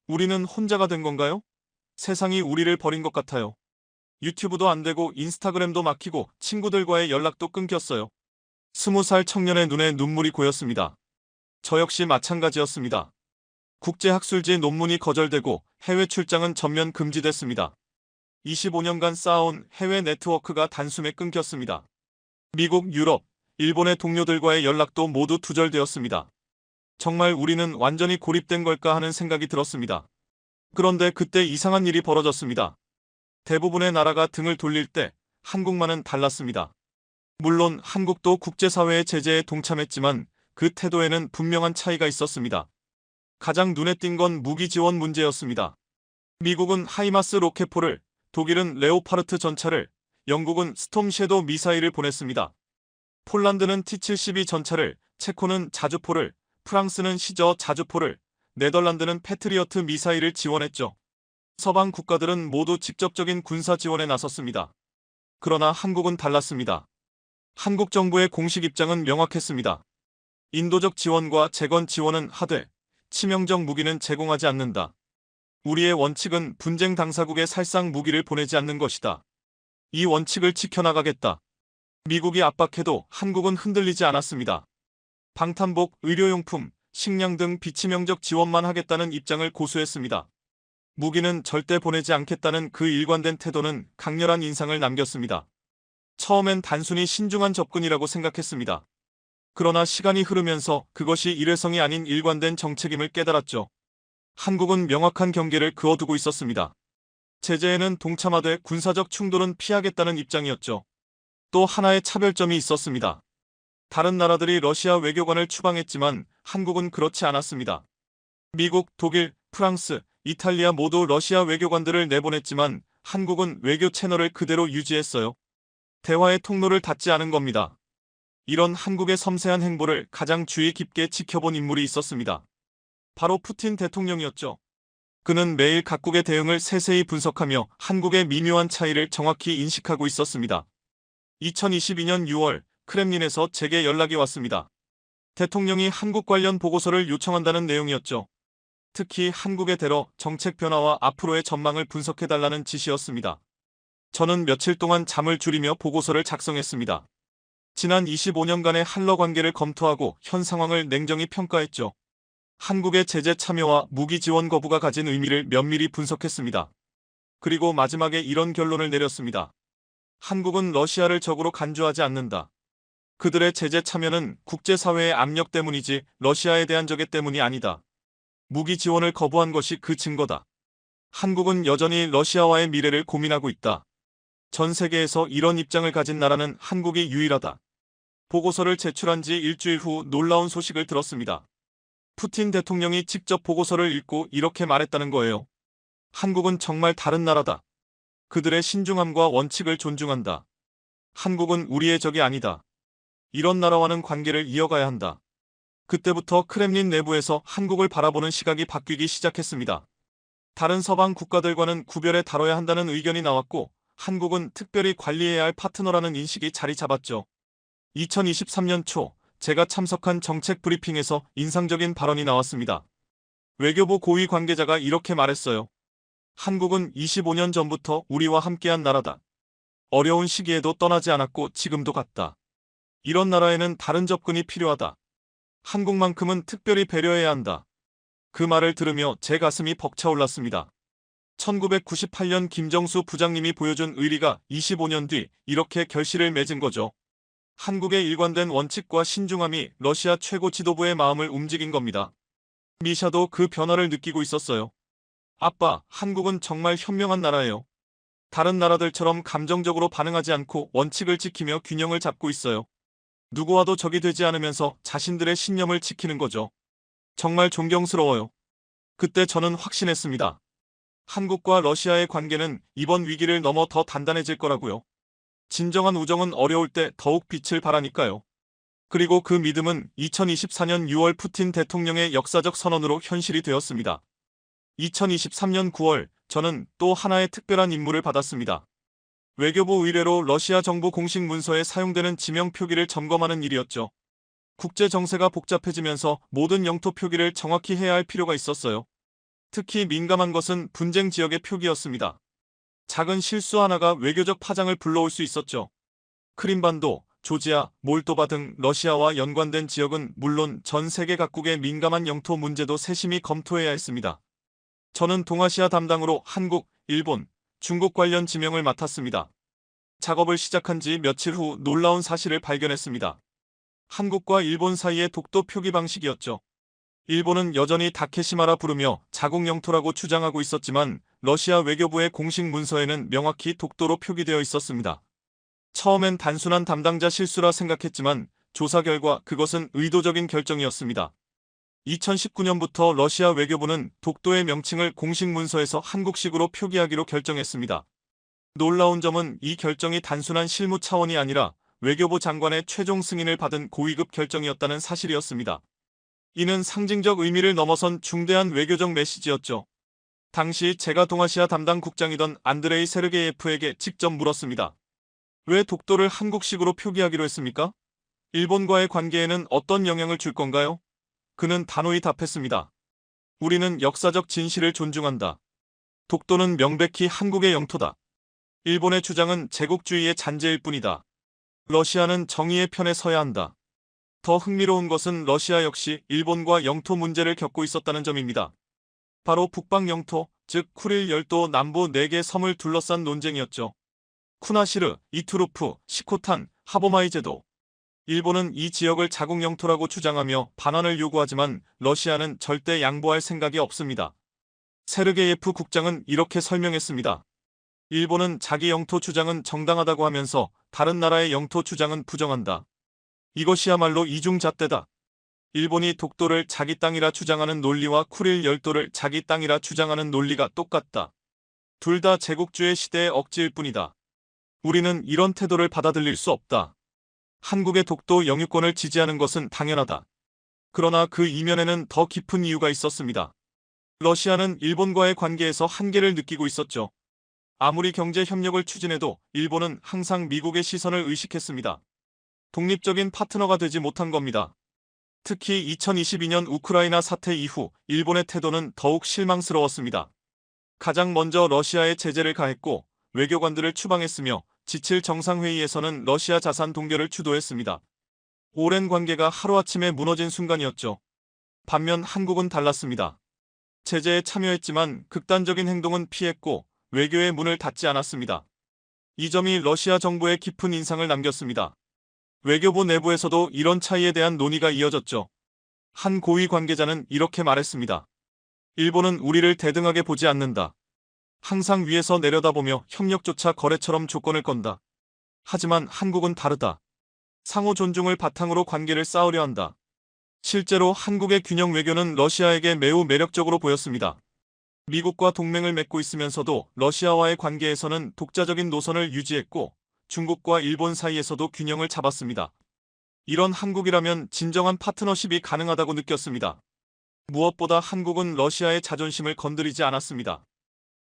우리는 혼자가 된 건가요? 세상이 우리를 버린 것 같아요. 유튜브도 안 되고 인스타그램도 막히고 친구들과의 연락도 끊겼어요. 20살 청년의 눈에 눈물이 고였습니다. 저 역시 마찬가지였습니다. 국제학술지 논문이 거절되고 해외 출장은 전면 금지됐습니다. 25년간 쌓아온 해외 네트워크가 단숨에 끊겼습니다. 미국, 유럽, 일본의 동료들과의 연락도 모두 두절되었습니다. 정말 우리는 완전히 고립된 걸까 하는 생각이 들었습니다. 그런데 그때 이상한 일이 벌어졌습니다. 대부분의 나라가 등을 돌릴 때 한국만은 달랐습니다. 물론 한국도 국제사회의 제재에 동참했지만 그 태도에는 분명한 차이가 있었습니다. 가장 눈에 띈 건 무기 지원 문제였습니다. 미국은 하이마스 로켓포를, 독일은 레오파르트 전차를, 영국은 스톰 섀도우 미사일을 보냈습니다. 폴란드는 T-72 전차를, 체코는 자주포를, 프랑스는 시저 자주포를, 네덜란드는 패트리어트 미사일을 지원했죠. 서방 국가들은 모두 직접적인 군사 지원에 나섰습니다. 그러나 한국은 달랐습니다. 한국 정부의 공식 입장은 명확했습니다. 인도적 지원과 재건 지원은 하되 치명적 무기는 제공하지 않는다. 우리의 원칙은 분쟁 당사국에 살상 무기를 보내지 않는 것이다. 이 원칙을 지켜나가겠다. 미국이 압박해도 한국은 흔들리지 않았습니다. 방탄복, 의료용품, 식량 등 비치명적 지원만 하겠다는 입장을 고수했습니다. 무기는 절대 보내지 않겠다는 그 일관된 태도는 강렬한 인상을 남겼습니다. 처음엔 단순히 신중한 접근이라고 생각했습니다. 그러나 시간이 흐르면서 그것이 일회성이 아닌 일관된 정책임을 깨달았죠. 한국은 명확한 경계를 그어두고 있었습니다. 제재에는 동참하되 군사적 충돌은 피하겠다는 입장이었죠. 또 하나의 차별점이 있었습니다. 다른 나라들이 러시아 외교관을 추방했지만 한국은 그렇지 않았습니다. 미국, 독일, 프랑스, 이탈리아 모두 러시아 외교관들을 내보냈지만 한국은 외교 채널을 그대로 유지했어요. 대화의 통로를 닫지 않은 겁니다. 이런 한국의 섬세한 행보를 가장 주의 깊게 지켜본 인물이 있었습니다. 바로 푸틴 대통령이었죠. 그는 매일 각국의 대응을 세세히 분석하며 한국의 미묘한 차이를 정확히 인식하고 있었습니다. 2022년 6월 크렘린에서 제게 연락이 왔습니다. 대통령이 한국 관련 보고서를 요청한다는 내용이었죠. 특히 한국에 대러 정책 변화와 앞으로의 전망을 분석해달라는 지시였습니다. 저는 며칠 동안 잠을 줄이며 보고서를 작성했습니다. 지난 25년간의 한러 관계를 검토하고 현 상황을 냉정히 평가했죠. 한국의 제재 참여와 무기 지원 거부가 가진 의미를 면밀히 분석했습니다. 그리고 마지막에 이런 결론을 내렸습니다. 한국은 러시아를 적으로 간주하지 않는다. 그들의 제재 참여는 국제사회의 압력 때문이지 러시아에 대한 적의 때문이 아니다. 무기 지원을 거부한 것이 그 증거다. 한국은 여전히 러시아와의 미래를 고민하고 있다. 전 세계에서 이런 입장을 가진 나라는 한국이 유일하다. 보고서를 제출한 지 일주일 후 놀라운 소식을 들었습니다. 푸틴 대통령이 직접 보고서를 읽고 이렇게 말했다는 거예요. 한국은 정말 다른 나라다. 그들의 신중함과 원칙을 존중한다. 한국은 우리의 적이 아니다. 이런 나라와는 관계를 이어가야 한다. 그때부터 크렘린 내부에서 한국을 바라보는 시각이 바뀌기 시작했습니다. 다른 서방 국가들과는 구별해 다뤄야 한다는 의견이 나왔고 한국은 특별히 관리해야 할 파트너라는 인식이 자리 잡았죠. 2023년 초 제가 참석한 정책 브리핑에서 인상적인 발언이 나왔습니다. 외교부 고위 관계자가 이렇게 말했어요. 한국은 25년 전부터 우리와 함께한 나라다. 어려운 시기에도 떠나지 않았고 지금도 같다. 이런 나라에는 다른 접근이 필요하다. 한국만큼은 특별히 배려해야 한다. 그 말을 들으며 제 가슴이 벅차올랐습니다. 1998년 김정수 부장님이 보여준 의리가 25년 뒤 이렇게 결실을 맺은 거죠. 한국의 일관된 원칙과 신중함이 러시아 최고 지도부의 마음을 움직인 겁니다. 미샤도 그 변화를 느끼고 있었어요. 아빠, 한국은 정말 현명한 나라예요. 다른 나라들처럼 감정적으로 반응하지 않고 원칙을 지키며 균형을 잡고 있어요. 누구와도 적이 되지 않으면서 자신들의 신념을 지키는 거죠. 정말 존경스러워요. 그때 저는 확신했습니다. 한국과 러시아의 관계는 이번 위기를 넘어 더 단단해질 거라고요. 진정한 우정은 어려울 때 더욱 빛을 발하니까요. 그리고 그 믿음은 2024년 6월 푸틴 대통령의 역사적 선언으로 현실이 되었습니다. 2023년 9월 저는 또 하나의 특별한 임무를 받았습니다. 외교부 의뢰로 러시아 정부 공식 문서에 사용되는 지명 표기를 점검하는 일이었죠. 국제 정세가 복잡해지면서 모든 영토 표기를 정확히 해야 할 필요가 있었어요. 특히 민감한 것은 분쟁 지역의 표기였습니다. 작은 실수 하나가 외교적 파장을 불러올 수 있었죠. 크림반도, 조지아, 몰도바 등 러시아와 연관된 지역은 물론 전 세계 각국의 민감한 영토 문제도 세심히 검토해야 했습니다. 저는 동아시아 담당으로 한국, 일본, 중국 관련 지명을 맡았습니다. 작업을 시작한 지 며칠 후 놀라운 사실을 발견했습니다. 한국과 일본 사이의 독도 표기 방식이었죠. 일본은 여전히 다케시마라 부르며 자국 영토라고 주장하고 있었지만 러시아 외교부의 공식 문서에는 명확히 독도로 표기되어 있었습니다. 처음엔 단순한 담당자 실수라 생각했지만 조사 결과 그것은 의도적인 결정이었습니다. 2019년부터 러시아 외교부는 독도의 명칭을 공식 문서에서 한국식으로 표기하기로 결정했습니다. 놀라운 점은 이 결정이 단순한 실무 차원이 아니라 외교부 장관의 최종 승인을 받은 고위급 결정이었다는 사실이었습니다. 이는 상징적 의미를 넘어선 중대한 외교적 메시지였죠. 당시 제가 동아시아 담당 국장이던 안드레이 세르게예프에게 직접 물었습니다. 왜 독도를 한국식으로 표기하기로 했습니까? 일본과의 관계에는 어떤 영향을 줄 건가요? 그는 단호히 답했습니다. 우리는 역사적 진실을 존중한다. 독도는 명백히 한국의 영토다. 일본의 주장은 제국주의의 잔재일 뿐이다. 러시아는 정의의 편에 서야 한다. 더 흥미로운 것은 러시아 역시 일본과 영토 문제를 겪고 있었다는 점입니다. 바로 북방 영토, 즉 쿠릴 열도 남부 4개 섬을 둘러싼 논쟁이었죠. 쿠나시르, 이투루프, 시코탄, 하보마이 제도. 일본은 이 지역을 자국 영토라고 주장하며 반환을 요구하지만 러시아는 절대 양보할 생각이 없습니다. 세르게예프 국장은 이렇게 설명했습니다. 일본은 자기 영토 주장은 정당하다고 하면서 다른 나라의 영토 주장은 부정한다. 이것이야말로 이중잣대다. 일본이 독도를 자기 땅이라 주장하는 논리와 쿠릴 열도를 자기 땅이라 주장하는 논리가 똑같다. 둘 다 제국주의 시대의 억지일 뿐이다. 우리는 이런 태도를 받아들일 수 없다. 한국의 독도 영유권을 지지하는 것은 당연하다. 그러나 그 이면에는 더 깊은 이유가 있었습니다. 러시아는 일본과의 관계에서 한계를 느끼고 있었죠. 아무리 경제 협력을 추진해도 일본은 항상 미국의 시선을 의식했습니다. 독립적인 파트너가 되지 못한 겁니다. 특히 2022년 우크라이나 사태 이후 일본의 태도는 더욱 실망스러웠습니다. 가장 먼저 러시아에 제재를 가했고 외교관들을 추방했으며 지칠 정상회의에서는 러시아 자산 동결을 주도했습니다. 오랜 관계가 하루아침에 무너진 순간이었죠. 반면 한국은 달랐습니다. 제재에 참여했지만 극단적인 행동은 피했고 외교의 문을 닫지 않았습니다. 이 점이 러시아 정부에 깊은 인상을 남겼습니다. 외교부 내부에서도 이런 차이에 대한 논의가 이어졌죠. 한 고위 관계자는 이렇게 말했습니다. 일본은 우리를 대등하게 보지 않는다. 항상 위에서 내려다보며 협력조차 거래처럼 조건을 건다. 하지만 한국은 다르다. 상호 존중을 바탕으로 관계를 쌓으려 한다. 실제로 한국의 균형 외교는 러시아에게 매우 매력적으로 보였습니다. 미국과 동맹을 맺고 있으면서도 러시아와의 관계에서는 독자적인 노선을 유지했고 중국과 일본 사이에서도 균형을 잡았습니다. 이런 한국이라면 진정한 파트너십이 가능하다고 느꼈습니다. 무엇보다 한국은 러시아의 자존심을 건드리지 않았습니다.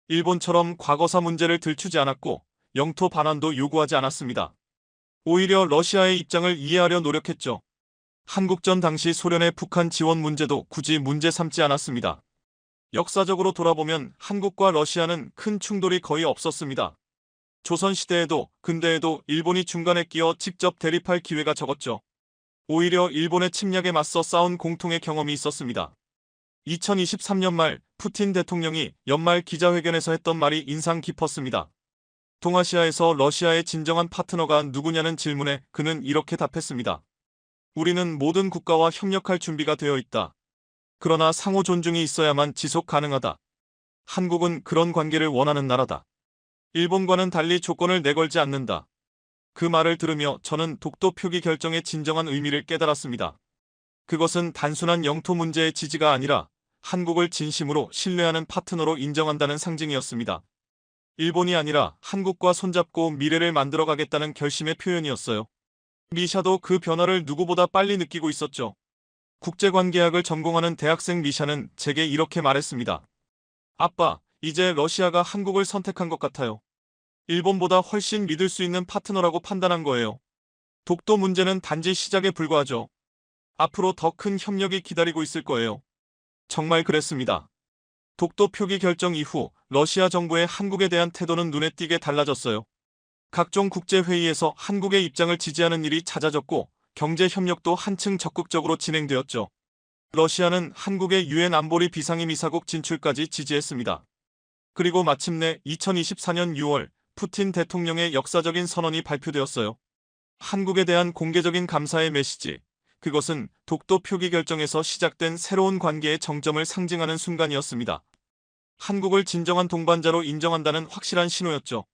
일본처럼 과거사 문제를 들추지 않았고 영토 반환도 요구하지 않았습니다. 오히려 러시아의 입장을 이해하려 노력했죠. 한국전 당시 소련의 북한 지원 문제도 굳이 문제 삼지 않았습니다. 역사적으로 돌아보면 한국과 러시아는 큰 충돌이 거의 없었습니다. 조선시대에도 근대에도 일본이 중간에 끼어 직접 대립할 기회가 적었죠. 오히려 일본의 침략에 맞서 싸운 공통의 경험이 있었습니다. 2023년 말 푸틴 대통령이 연말 기자회견에서 했던 말이 인상 깊었습니다. 동아시아에서 러시아의 진정한 파트너가 누구냐는 질문에 그는 이렇게 답했습니다. 우리는 모든 국가와 협력할 준비가 되어 있다. 그러나 상호 존중이 있어야만 지속 가능하다. 한국은 그런 관계를 원하는 나라다. 일본과는 달리 조건을 내걸지 않는다. 그 말을 들으며 저는 독도 표기 결정의 진정한 의미를 깨달았습니다. 그것은 단순한 영토 문제의 지지가 아니라 한국을 진심으로 신뢰하는 파트너로 인정한다는 상징이었습니다. 일본이 아니라 한국과 손잡고 미래를 만들어가겠다는 결심의 표현이었어요. 미샤도 그 변화를 누구보다 빨리 느끼고 있었죠. 국제관계학을 전공하는 대학생 미샤는 제게 이렇게 말했습니다. 아빠, 이제 러시아가 한국을 선택한 것 같아요. 일본보다 훨씬 믿을 수 있는 파트너라고 판단한 거예요. 독도 문제는 단지 시작에 불과하죠. 앞으로 더 큰 협력이 기다리고 있을 거예요. 정말 그랬습니다. 독도 표기 결정 이후 러시아 정부의 한국에 대한 태도는 눈에 띄게 달라졌어요. 각종 국제회의에서 한국의 입장을 지지하는 일이 잦아졌고 경제 협력도 한층 적극적으로 진행되었죠. 러시아는 한국의 유엔 안보리 비상임이사국 진출까지 지지했습니다. 그리고 마침내 2024년 6월 푸틴 대통령의 역사적인 선언이 발표되었어요. 한국에 대한 공개적인 감사의 메시지. 그것은 독도 표기 결정에서 시작된 새로운 관계의 정점을 상징하는 순간이었습니다. 한국을 진정한 동반자로 인정한다는 확실한 신호였죠.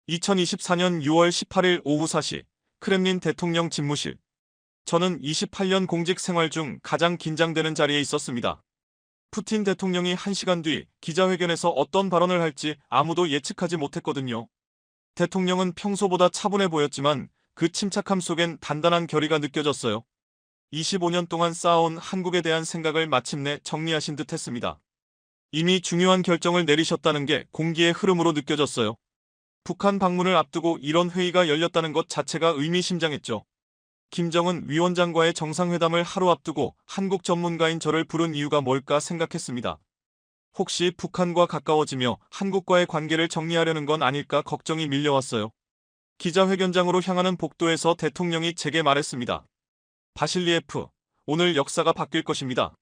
2024년 6월 18일 오후 4시 크렘린 대통령 집무실. 저는 28년 공직 생활 중 가장 긴장되는 자리에 있었습니다. 푸틴 대통령이 1시간 뒤 기자회견에서 어떤 발언을 할지 아무도 예측하지 못했거든요. 대통령은 평소보다 차분해 보였지만 그 침착함 속엔 단단한 결의가 느껴졌어요. 25년 동안 쌓아온 한국에 대한 생각을 마침내 정리하신 듯 했습니다. 이미 중요한 결정을 내리셨다는 게 공기의 흐름으로 느껴졌어요. 북한 방문을 앞두고 이런 회의가 열렸다는 것 자체가 의미심장했죠. 김정은 위원장과의 정상회담을 하루 앞두고 한국 전문가인 저를 부른 이유가 뭘까 생각했습니다. 혹시 북한과 가까워지며 한국과의 관계를 정리하려는 건 아닐까 걱정이 밀려왔어요. 기자회견장으로 향하는 복도에서 대통령이 제게 말했습니다. 바실리에프, 오늘 역사가 바뀔 것입니다.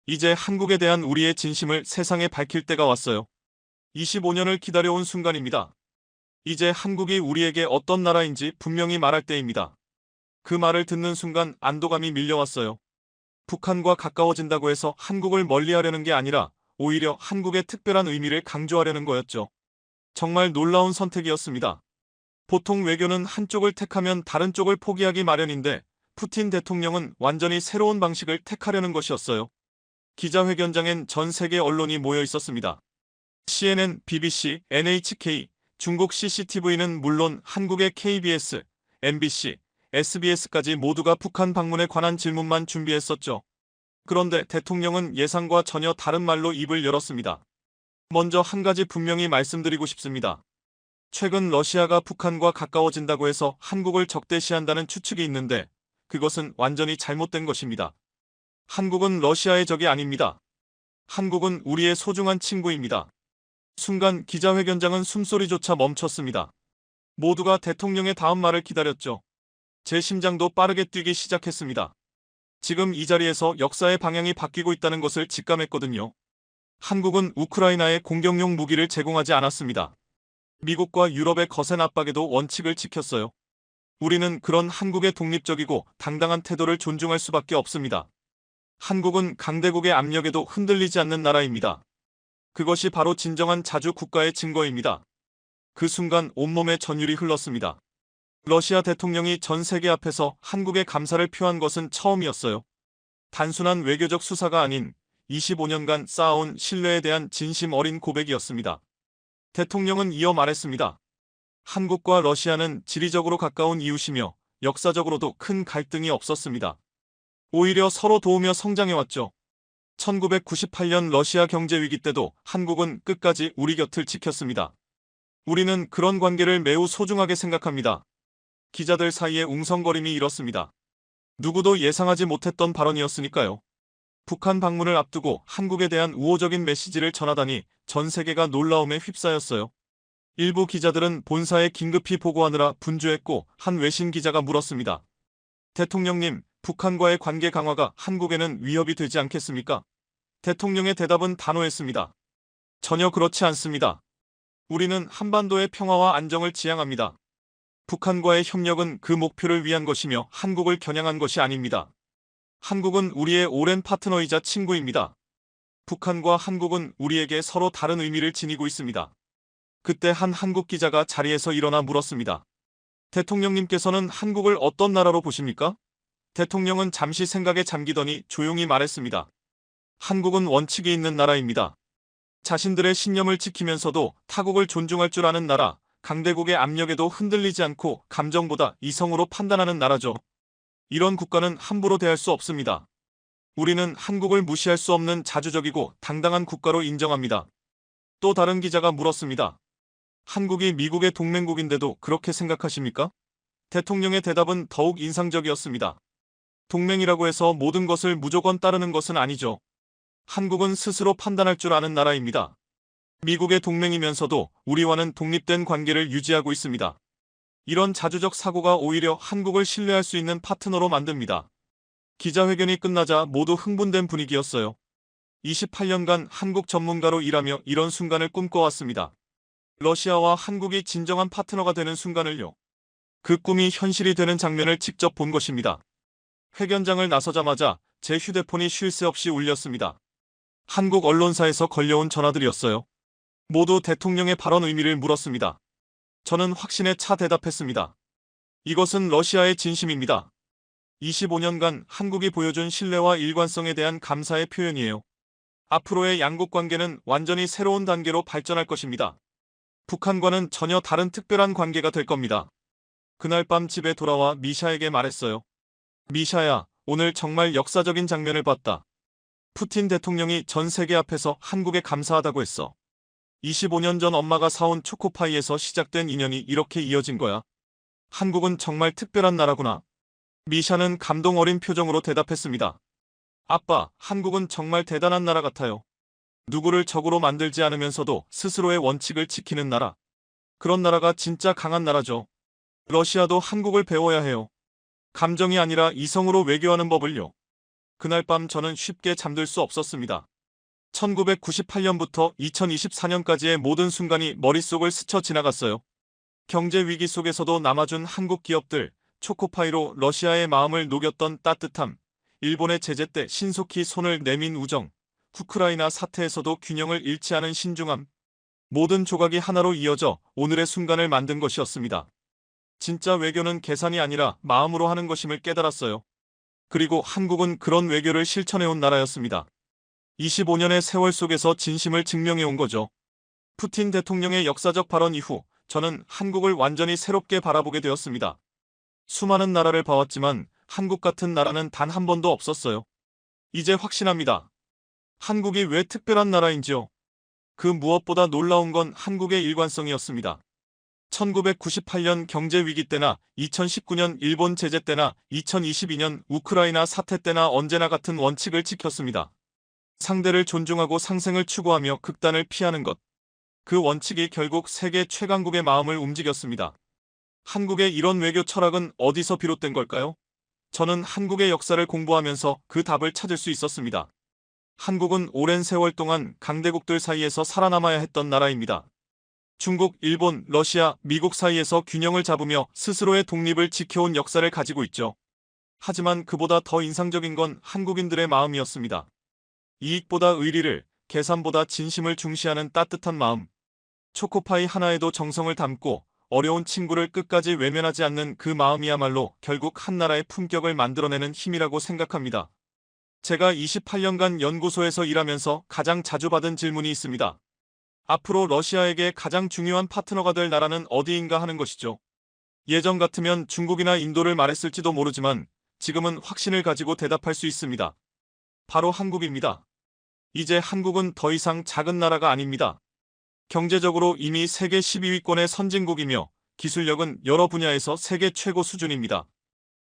이제 한국에 대한 우리의 진심을 세상에 밝힐 때가 왔어요. 25년을 기다려온 순간입니다. 이제 한국이 우리에게 어떤 나라인지 분명히 말할 때입니다. 그 말을 듣는 순간 안도감이 밀려왔어요. 북한과 가까워진다고 해서 한국을 멀리하려는 게 아니라 오히려 한국의 특별한 의미를 강조하려는 거였죠. 정말 놀라운 선택이었습니다. 보통 외교는 한쪽을 택하면 다른 쪽을 포기하기 마련인데 푸틴 대통령은 완전히 새로운 방식을 택하려는 것이었어요. 기자회견장엔 전 세계 언론이 모여 있었습니다. CNN, BBC, NHK, 중국 CCTV는 물론 한국의 KBS, MBC, SBS까지 모두가 북한 방문에 관한 질문만 준비했었죠. 그런데 대통령은 예상과 전혀 다른 말로 입을 열었습니다. 먼저 한 가지 분명히 말씀드리고 싶습니다. 최근 러시아가 북한과 가까워진다고 해서 한국을 적대시한다는 추측이 있는데 그것은 완전히 잘못된 것입니다. 한국은 러시아의 적이 아닙니다. 한국은 우리의 소중한 친구입니다. 순간 기자회견장은 숨소리조차 멈췄습니다. 모두가 대통령의 다음 말을 기다렸죠. 제 심장도 빠르게 뛰기 시작했습니다. 지금 이 자리에서 역사의 방향이 바뀌고 있다는 것을 직감했거든요. 한국은 우크라이나에 공격용 무기를 제공하지 않았습니다. 미국과 유럽의 거센 압박에도 원칙을 지켰어요. 우리는 그런 한국의 독립적이고 당당한 태도를 존중할 수밖에 없습니다. 한국은 강대국의 압력에도 흔들리지 않는 나라입니다. 그것이 바로 진정한 자주 국가의 증거입니다. 그 순간 온몸에 전율이 흘렀습니다. 러시아 대통령이 전 세계 앞에서 한국의 감사를 표한 것은 처음이었어요. 단순한 외교적 수사가 아닌 25년간 쌓아온 신뢰에 대한 진심 어린 고백이었습니다. 대통령은 이어 말했습니다. 한국과 러시아는 지리적으로 가까운 이웃이며 역사적으로도 큰 갈등이 없었습니다. 오히려 서로 도우며 성장해왔죠. 1998년 러시아 경제 위기 때도 한국은 끝까지 우리 곁을 지켰습니다. 우리는 그런 관계를 매우 소중하게 생각합니다. 기자들 사이에 웅성거림이 일었습니다. 누구도 예상하지 못했던 발언이었으니까요. 북한 방문을 앞두고 한국에 대한 우호적인 메시지를 전하다니 전 세계가 놀라움에 휩싸였어요. 일부 기자들은 본사에 긴급히 보고하느라 분주했고 한 외신 기자가 물었습니다. 대통령님, 북한과의 관계 강화가 한국에는 위협이 되지 않겠습니까? 대통령의 대답은 단호했습니다. 전혀 그렇지 않습니다. 우리는 한반도의 평화와 안정을 지향합니다. 북한과의 협력은 그 목표를 위한 것이며 한국을 겨냥한 것이 아닙니다. 한국은 우리의 오랜 파트너이자 친구입니다. 북한과 한국은 우리에게 서로 다른 의미를 지니고 있습니다. 그때 한 한국 기자가 자리에서 일어나 물었습니다. 대통령님께서는 한국을 어떤 나라로 보십니까? 대통령은 잠시 생각에 잠기더니 조용히 말했습니다. 한국은 원칙이 있는 나라입니다. 자신들의 신념을 지키면서도 타국을 존중할 줄 아는 나라, 강대국의 압력에도 흔들리지 않고 감정보다 이성으로 판단하는 나라죠. 이런 국가는 함부로 대할 수 없습니다. 우리는 한국을 무시할 수 없는 자주적이고 당당한 국가로 인정합니다. 또 다른 기자가 물었습니다. 한국이 미국의 동맹국인데도 그렇게 생각하십니까? 대통령의 대답은 더욱 인상적이었습니다. 동맹이라고 해서 모든 것을 무조건 따르는 것은 아니죠. 한국은 스스로 판단할 줄 아는 나라입니다. 미국의 동맹이면서도 우리와는 독립된 관계를 유지하고 있습니다. 이런 자주적 사고가 오히려 한국을 신뢰할 수 있는 파트너로 만듭니다. 기자회견이 끝나자 모두 흥분된 분위기였어요. 28년간 한국 전문가로 일하며 이런 순간을 꿈꿔왔습니다. 러시아와 한국이 진정한 파트너가 되는 순간을요. 그 꿈이 현실이 되는 장면을 직접 본 것입니다. 회견장을 나서자마자 제 휴대폰이 쉴 새 없이 울렸습니다. 한국 언론사에서 걸려온 전화들이었어요. 모두 대통령의 발언 의미를 물었습니다. 저는 확신에 차 대답했습니다. 이것은 러시아의 진심입니다. 25년간 한국이 보여준 신뢰와 일관성에 대한 감사의 표현이에요. 앞으로의 양국 관계는 완전히 새로운 단계로 발전할 것입니다. 북한과는 전혀 다른 특별한 관계가 될 겁니다. 그날 밤 집에 돌아와 미샤에게 말했어요. 미샤야, 오늘 정말 역사적인 장면을 봤다. 푸틴 대통령이 전 세계 앞에서 한국에 감사하다고 했어. 25년 전 엄마가 사온 초코파이에서 시작된 인연이 이렇게 이어진 거야. 한국은 정말 특별한 나라구나. 미샤는 감동 어린 표정으로 대답했습니다. 아빠, 한국은 정말 대단한 나라 같아요. 누구를 적으로 만들지 않으면서도 스스로의 원칙을 지키는 나라. 그런 나라가 진짜 강한 나라죠. 러시아도 한국을 배워야 해요. 감정이 아니라 이성으로 외교하는 법을요. 그날 밤 저는 쉽게 잠들 수 없었습니다. 1998년부터 2024년까지의 모든 순간이 머릿속을 스쳐 지나갔어요. 경제 위기 속에서도 남아준 한국 기업들, 초코파이로 러시아의 마음을 녹였던 따뜻함, 일본의 제재 때 신속히 손을 내민 우정, 우크라이나 사태에서도 균형을 잃지 않은 신중함. 모든 조각이 하나로 이어져 오늘의 순간을 만든 것이었습니다. 진짜 외교는 계산이 아니라 마음으로 하는 것임을 깨달았어요. 그리고 한국은 그런 외교를 실천해온 나라였습니다. 25년의 세월 속에서 진심을 증명해온 거죠. 푸틴 대통령의 역사적 발언 이후 저는 한국을 완전히 새롭게 바라보게 되었습니다. 수많은 나라를 봐왔지만 한국 같은 나라는 단 한 번도 없었어요. 이제 확신합니다. 한국이 왜 특별한 나라인지요. 그 무엇보다 놀라운 건 한국의 일관성이었습니다. 1998년 경제 위기 때나 2019년 일본 제재 때나 2022년 우크라이나 사태 때나 언제나 같은 원칙을 지켰습니다. 상대를 존중하고 상생을 추구하며 극단을 피하는 것. 그 원칙이 결국 세계 최강국의 마음을 움직였습니다. 한국의 이런 외교 철학은 어디서 비롯된 걸까요? 저는 한국의 역사를 공부하면서 그 답을 찾을 수 있었습니다. 한국은 오랜 세월 동안 강대국들 사이에서 살아남아야 했던 나라입니다. 중국, 일본, 러시아, 미국 사이에서 균형을 잡으며 스스로의 독립을 지켜온 역사를 가지고 있죠. 하지만 그보다 더 인상적인 건 한국인들의 마음이었습니다. 이익보다 의리를, 계산보다 진심을 중시하는 따뜻한 마음. 초코파이 하나에도 정성을 담고 어려운 친구를 끝까지 외면하지 않는 그 마음이야말로 결국 한 나라의 품격을 만들어내는 힘이라고 생각합니다. 제가 28년간 연구소에서 일하면서 가장 자주 받은 질문이 있습니다. 앞으로 러시아에게 가장 중요한 파트너가 될 나라는 어디인가 하는 것이죠. 예전 같으면 중국이나 인도를 말했을지도 모르지만 지금은 확신을 가지고 대답할 수 있습니다. 바로 한국입니다. 이제 한국은 더 이상 작은 나라가 아닙니다. 경제적으로 이미 세계 12위권의 선진국이며 기술력은 여러 분야에서 세계 최고 수준입니다.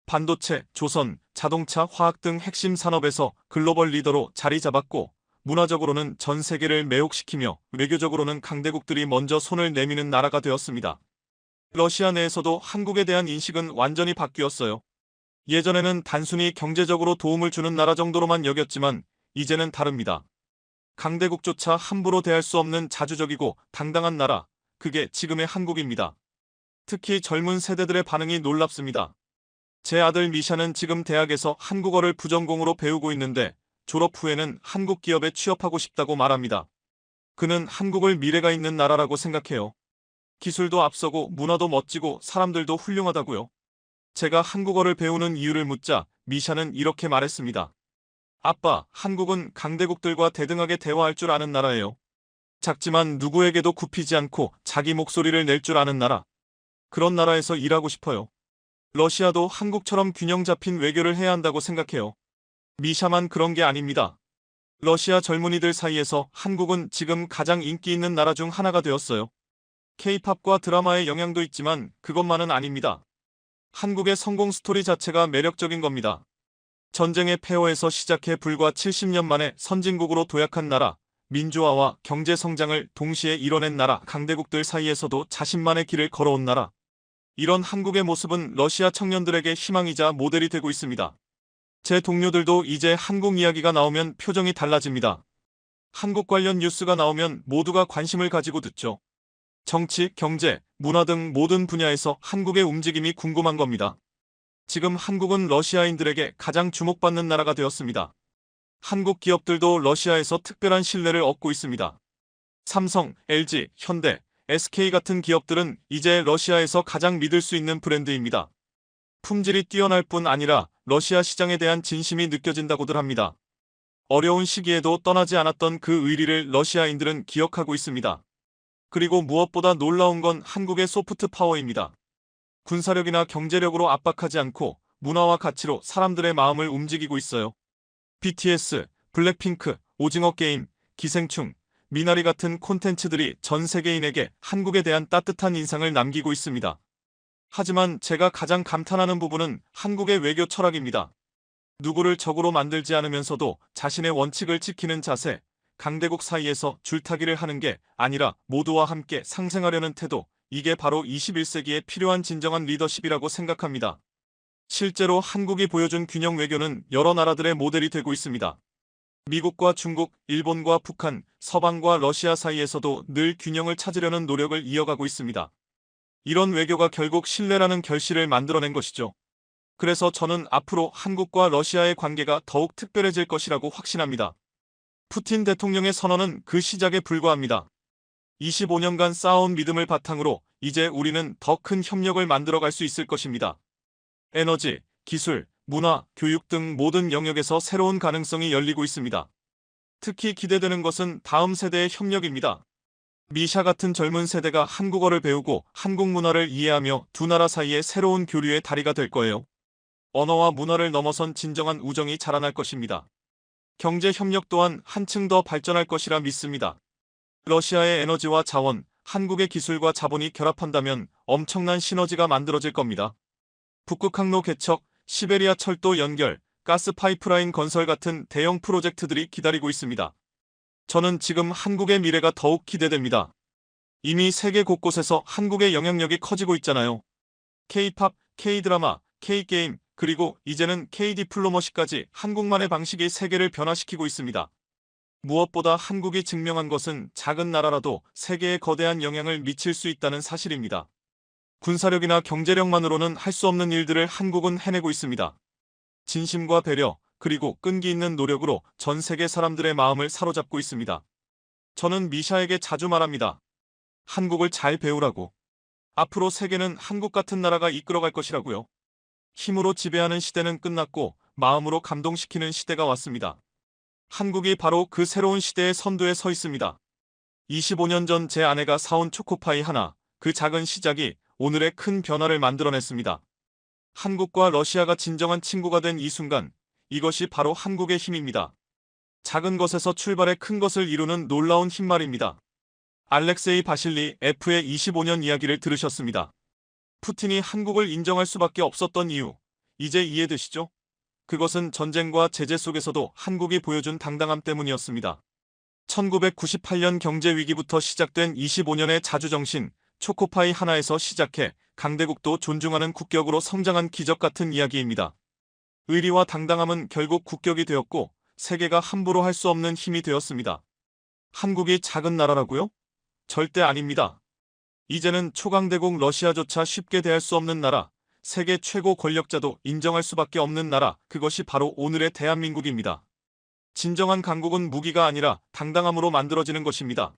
반도체, 조선, 자동차, 화학 등 핵심 산업에서 글로벌 리더로 자리 잡았고, 문화적으로는 전 세계를 매혹시키며 외교적으로는 강대국들이 먼저 손을 내미는 나라가 되었습니다. 러시아 내에서도 한국에 대한 인식은 완전히 바뀌었어요. 예전에는 단순히 경제적으로 도움을 주는 나라 정도로만 여겼지만 이제는 다릅니다. 강대국조차 함부로 대할 수 없는 자주적이고 당당한 나라, 그게 지금의 한국입니다. 특히 젊은 세대들의 반응이 놀랍습니다. 제 아들 미샤는 지금 대학에서 한국어를 부전공으로 배우고 있는데 졸업 후에는 한국 기업에 취업하고 싶다고 말합니다. 그는 한국을 미래가 있는 나라라고 생각해요. 기술도 앞서고 문화도 멋지고 사람들도 훌륭하다고요. 제가 한국어를 배우는 이유를 묻자 미샤는 이렇게 말했습니다. 아빠, 한국은 강대국들과 대등하게 대화할 줄 아는 나라예요. 작지만 누구에게도 굽히지 않고 자기 목소리를 낼 줄 아는 나라. 그런 나라에서 일하고 싶어요. 러시아도 한국처럼 균형 잡힌 외교를 해야 한다고 생각해요. 미샤만 그런 게 아닙니다. 러시아 젊은이들 사이에서 한국은 지금 가장 인기 있는 나라 중 하나가 되었어요. K-팝과 드라마의 영향도 있지만 그것만은 아닙니다. 한국의 성공 스토리 자체가 매력적인 겁니다. 전쟁의 폐허에서 시작해 불과 70년 만에 선진국으로 도약한 나라, 민주화와 경제 성장을 동시에 이뤄낸 나라, 강대국들 사이에서도 자신만의 길을 걸어온 나라. 이런 한국의 모습은 러시아 청년들에게 희망이자 모델이 되고 있습니다. 제 동료들도 이제 한국 이야기가 나오면 표정이 달라집니다. 한국 관련 뉴스가 나오면 모두가 관심을 가지고 듣죠. 정치, 경제, 문화 등 모든 분야에서 한국의 움직임이 궁금한 겁니다. 지금 한국은 러시아인들에게 가장 주목받는 나라가 되었습니다. 한국 기업들도 러시아에서 특별한 신뢰를 얻고 있습니다. 삼성, LG, 현대, SK 같은 기업들은 이제 러시아에서 가장 믿을 수 있는 브랜드입니다. 품질이 뛰어날 뿐 아니라 러시아 시장에 대한 진심이 느껴진다고들 합니다. 어려운 시기에도 떠나지 않았던 그 의리를 러시아인들은 기억하고 있습니다. 그리고 무엇보다 놀라운 건 한국의 소프트 파워입니다. 군사력이나 경제력으로 압박하지 않고 문화와 가치로 사람들의 마음을 움직이고 있어요. BTS, 블랙핑크, 오징어 게임, 기생충, 미나리 같은 콘텐츠들이 전 세계인에게 한국에 대한 따뜻한 인상을 남기고 있습니다. 하지만 제가 가장 감탄하는 부분은 한국의 외교 철학입니다. 누구를 적으로 만들지 않으면서도 자신의 원칙을 지키는 자세, 강대국 사이에서 줄타기를 하는 게 아니라 모두와 함께 상생하려는 태도, 이게 바로 21세기에 필요한 진정한 리더십이라고 생각합니다. 실제로 한국이 보여준 균형 외교는 여러 나라들의 모델이 되고 있습니다. 미국과 중국, 일본과 북한, 서방과 러시아 사이에서도 늘 균형을 찾으려는 노력을 이어가고 있습니다. 이런 외교가 결국 신뢰라는 결실을 만들어낸 것이죠. 그래서 저는 앞으로 한국과 러시아의 관계가 더욱 특별해질 것이라고 확신합니다. 푸틴 대통령의 선언은 그 시작에 불과합니다. 25년간 쌓아온 믿음을 바탕으로 이제 우리는 더 큰 협력을 만들어갈 수 있을 것입니다. 에너지, 기술, 문화, 교육 등 모든 영역에서 새로운 가능성이 열리고 있습니다. 특히 기대되는 것은 다음 세대의 협력입니다. 미샤 같은 젊은 세대가 한국어를 배우고 한국 문화를 이해하며 두 나라 사이의 새로운 교류의 다리가 될 거예요. 언어와 문화를 넘어선 진정한 우정이 자라날 것입니다. 경제 협력 또한 한층 더 발전할 것이라 믿습니다. 러시아의 에너지와 자원, 한국의 기술과 자본이 결합한다면 엄청난 시너지가 만들어질 겁니다. 북극 항로 개척, 시베리아 철도 연결, 가스 파이프라인 건설 같은 대형 프로젝트들이 기다리고 있습니다. 저는 지금 한국의 미래가 더욱 기대됩니다. 이미 세계 곳곳에서 한국의 영향력이 커지고 있잖아요. K-팝, K-드라마, K-게임, 그리고 이제는 K-디플로머시까지 한국만의 방식이 세계를 변화시키고 있습니다. 무엇보다 한국이 증명한 것은 작은 나라라도 세계에 거대한 영향을 미칠 수 있다는 사실입니다. 군사력이나 경제력만으로는 할 수 없는 일들을 한국은 해내고 있습니다. 진심과 배려, 그리고 끈기 있는 노력으로 전 세계 사람들의 마음을 사로잡고 있습니다. 저는 미샤에게 자주 말합니다. 한국을 잘 배우라고. 앞으로 세계는 한국 같은 나라가 이끌어갈 것이라고요. 힘으로 지배하는 시대는 끝났고 마음으로 감동시키는 시대가 왔습니다. 한국이 바로 그 새로운 시대의 선두에 서 있습니다. 25년 전 제 아내가 사온 초코파이 하나, 그 작은 시작이 오늘의 큰 변화를 만들어냈습니다. 한국과 러시아가 진정한 친구가 된 이 순간, 이것이 바로 한국의 힘입니다. 작은 것에서 출발해 큰 것을 이루는 놀라운 힘 말입니다. 알렉세이 바실리 F의 25년 이야기를 들으셨습니다. 푸틴이 한국을 인정할 수밖에 없었던 이유, 이제 이해되시죠? 그것은 전쟁과 제재 속에서도 한국이 보여준 당당함 때문이었습니다. 1998년 경제 위기부터 시작된 25년의 자주정신, 초코파이 하나에서 시작해 강대국도 존중하는 국격으로 성장한 기적 같은 이야기입니다. 의리와 당당함은 결국 국격이 되었고 세계가 함부로 할 수 없는 힘이 되었습니다. 한국이 작은 나라라고요? 절대 아닙니다. 이제는 초강대국 러시아조차 쉽게 대할 수 없는 나라, 세계 최고 권력자도 인정할 수밖에 없는 나라, 그것이 바로 오늘의 대한민국입니다. 진정한 강국은 무기가 아니라 당당함으로 만들어지는 것입니다.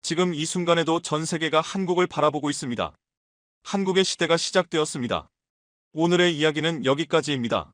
지금 이 순간에도 전 세계가 한국을 바라보고 있습니다. 한국의 시대가 시작되었습니다. 오늘의 이야기는 여기까지입니다.